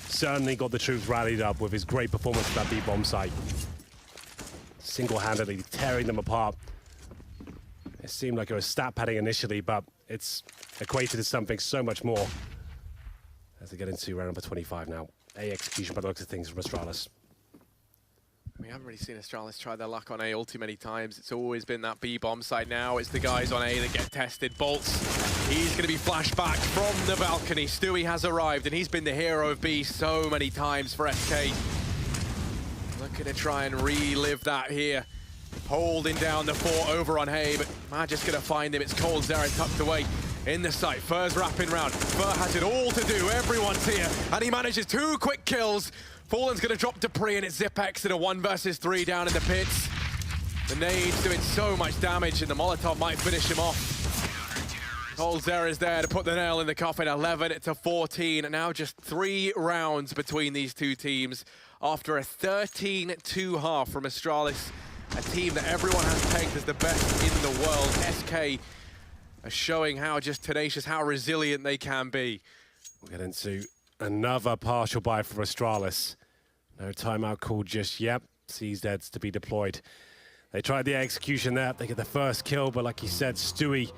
S2: certainly got the troops rallied up with his great performance at that B-bomb site. Single-handedly tearing them apart. It seemed like it was stat padding initially, but it's equated to something so much more as they get into round number 25 now. A execution by the looks of things from Astralis.
S9: We haven't really seen Astralis try their luck on A all too many times. It's always been that B-bomb site. Now it's the guys on A that get tested. Bolts, he's going to be flashed back from the balcony. Stewie has arrived, and he's been the hero of B so many times for SK. Looking to try and relive that here. Holding down the fort over on A, but Magic's going to find him. It's ColdZera tucked away in the site. Fur's wrapping round. Fur has it all to do. Everyone's here, and he manages 2 quick kills. Fallen's going to drop Dupree, and it's Zipex in a 1 versus 3 down in the pits. The nade's doing so much damage, and the Molotov might finish him off. ColdZera is there to put the nail in the coffin. 11-14, and now just 3 rounds between these two teams after a 13-2 half from Astralis, a team that everyone has pegged as the best in the world. SK are showing how just tenacious, how resilient they can be.
S2: We'll get into another partial buy for Astralis. No timeout called just yet. CZs to be deployed. They tried the execution there. They get the first kill, but like you said, Stewie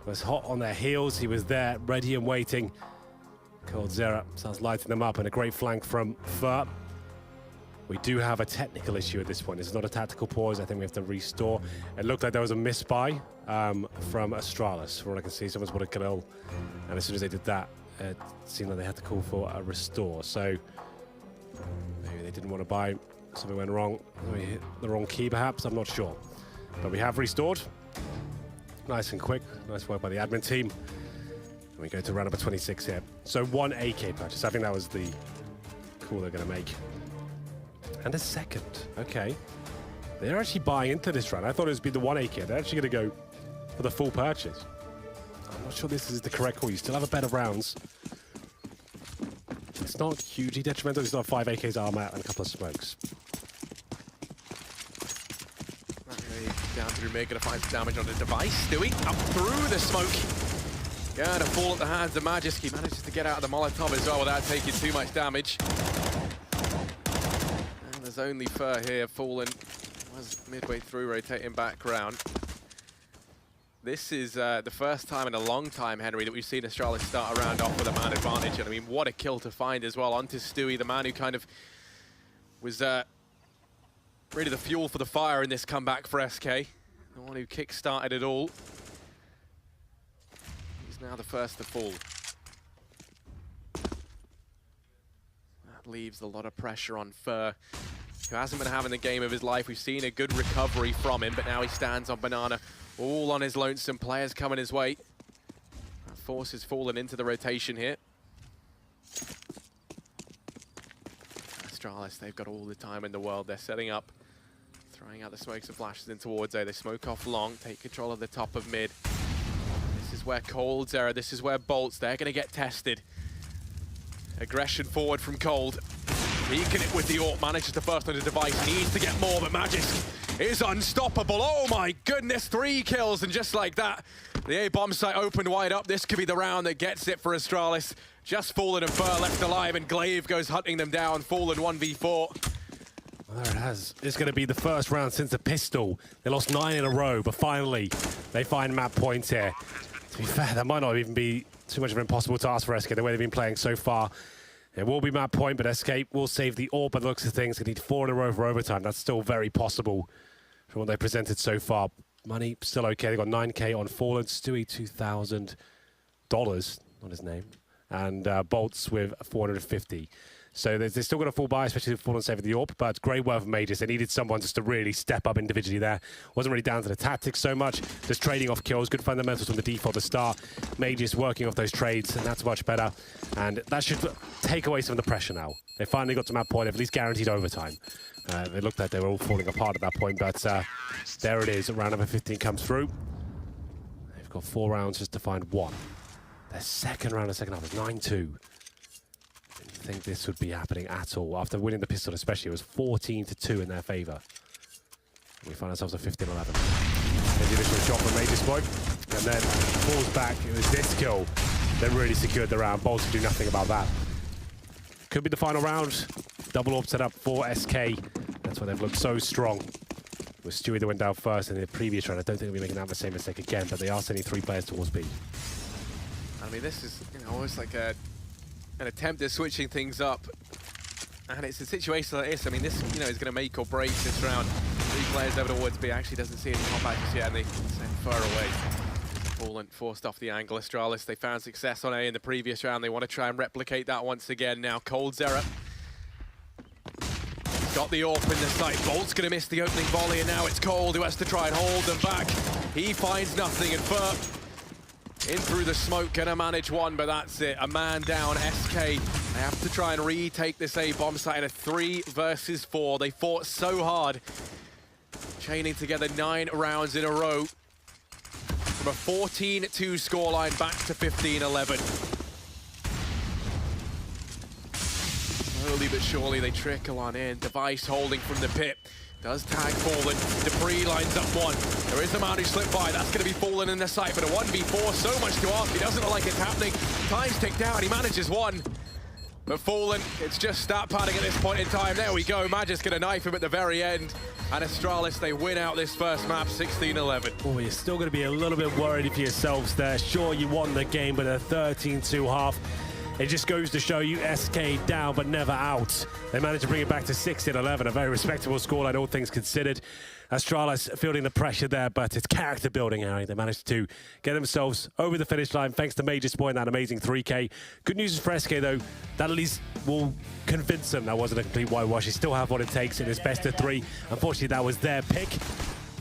S2: was hot on their heels. He was there, ready and waiting. ColdZera starts lighting them up, and a great flank from Fur. We do have a technical issue at this point. It's not a tactical pause. I think we have to restore. It looked like there was a misbuy from Astralis. From what I can see, someone's put a kill, and as soon as they did that, it seemed like they had to call for a restore. So maybe they didn't want to buy. Something went wrong. We hit the wrong key, perhaps. I'm not sure. But we have restored. Nice and quick. Nice work by the admin team. And we go to round number 26 here. So 1 AK purchase. I think that was the call they're going to make. And a second. Okay. They're actually buying into this round. I thought it would be the 1 AK. They're actually going to go for the full purchase. I'm not sure this is the correct call. You still have a better rounds. It's not hugely detrimental. It's not 5 AKs armor and a couple of smokes.
S9: Down through mid, gonna find some damage on the device. Stewie up through the smoke. Gonna fall at the hands of Magic. He manages to get out of the Molotov as well without taking too much damage. And there's only Fur here. Fallen was midway through, rotating back round. This is the first time in a long time, Henry, that we've seen Astralis start a round off with a man advantage. And I mean, what a kill to find as well. Onto Stewie, the man who kind of was really the fuel for the fire in this comeback for SK. The one who kick-started it all. He's now the first to fall. That leaves a lot of pressure on Fur, who hasn't been having the game of his life. We've seen a good recovery from him, but now he stands on Banana, all on his lonesome. Players coming his way. Force has fallen into the rotation here. Astralis, they've got all the time in the world. They're setting up, throwing out the smokes and flashes in towards A. They smoke off long, take control of the top of mid. This is where Cold's error, this is where Bolts, they're going to get tested. Aggression forward from Cold. Beacon it with the AWP, manages to burst on the device, needs to get more, but Magisk is unstoppable. Oh my goodness, 3 kills, and just like that, the A-bomb site opened wide up. This could be the round that gets it for Astralis. Just Fallen and Fur left alive, and Glaive goes hunting them down. Fallen 1v4.
S2: Well, there it has. It's going to be the first round since the pistol. They lost 9 in a row, but finally they find map points here. To be fair, that might not even be too much of an impossible task for SK, the way they've been playing so far. It will be map point, but SK will save the AWP by the looks of things. They need 4 in a row for overtime. That's still very possible from what they presented so far. Money still okay. They got 9K on Fallen. Stewie $2,000, not his name, and Bolts with 450. So they're still got a full buy, especially if Fallen saving the AWP, but great work from Mages. They needed someone just to really step up individually there. Wasn't really down to the tactics so much, just trading off kills, good fundamentals from the default to start. Mages working off those trades, and that's much better. And that should take away some of the pressure now. They finally got to map point, at least guaranteed overtime. They looked like they were all falling apart at that point, but there it is. Round number 15 comes through. They've got 4 rounds just to find 1. Their second round of second half is 9-2. Think this would be happening at all. After winning the pistol especially, it was 14-2 in their favor. We find ourselves at 15-11. There's the initial shot from Mages Boy, and then falls back. It was this kill that really secured the round. Bolts do nothing about that. Could be the final round. Double AWP set up for SK. That's why they've looked so strong. With Stewie that went down first in the previous round. I don't think they'll be making that the same mistake again, but they are sending 3 players towards B.
S9: I mean, this is almost like an attempt at switching things up, and it's a situation like this. I mean, this is going to make or break this round. 3 players over towards B. Actually doesn't see any combat just yet, and they send Fur away. Fallen forced off the angle. Astralis, they found success on A in the previous round. They want to try and replicate that once again. Now Cold's error. Got the AWP in the sight. Bolt's going to miss the opening volley, and now it's Cold who has to try and hold them back. He finds nothing, and Fur in through the smoke, gonna manage 1, but that's it. A man down, SK. They have to try and retake this A-bomb site in a 3 versus 4. They fought so hard, chaining together 9 rounds in a row. From a 14-2 scoreline back to 15-11. Slowly but surely they trickle on in. Device holding from the pit. Does tag Fallen. Debris lines up 1. There is a man who slipped by. That's going to be Fallen in the sight, but a 1v4, so much to ask. He doesn't look like it's happening. Time's ticked down. He manages 1. But Fallen, it's just stat padding at this point in time. There we go. Magisk gonna knife him at the very end. And Astralis, they win out this first map, 16-11.
S2: Oh, you're still going to be a little bit worried for yourselves there. Sure, you won the game, but a 13-2 half. It just goes to show you SK down, but never out. They managed to bring it back to 16-11, a very respectable scoreline, all things considered. Astralis feeling the pressure there, but it's character building, Harry. They managed to get themselves over the finish line thanks to Mages Boy and that amazing 3K. Good news for SK, though. That at least will convince them that wasn't a complete whitewash. They still have what it takes in this best of 3. Unfortunately, that was their pick.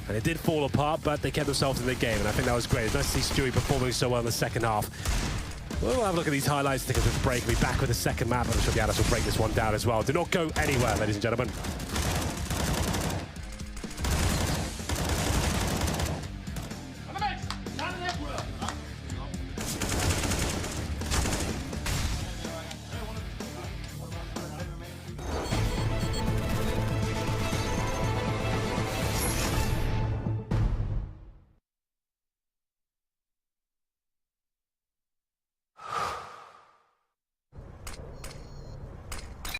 S2: And it did fall apart, but they kept themselves in the game, and I think that was great. It's nice to see Stewie performing so well in the second half. We'll have a look at these highlights, take a quick break. We'll be back with the second map, and I'm sure the Addis will break this one down as well. Do not go anywhere, ladies and gentlemen.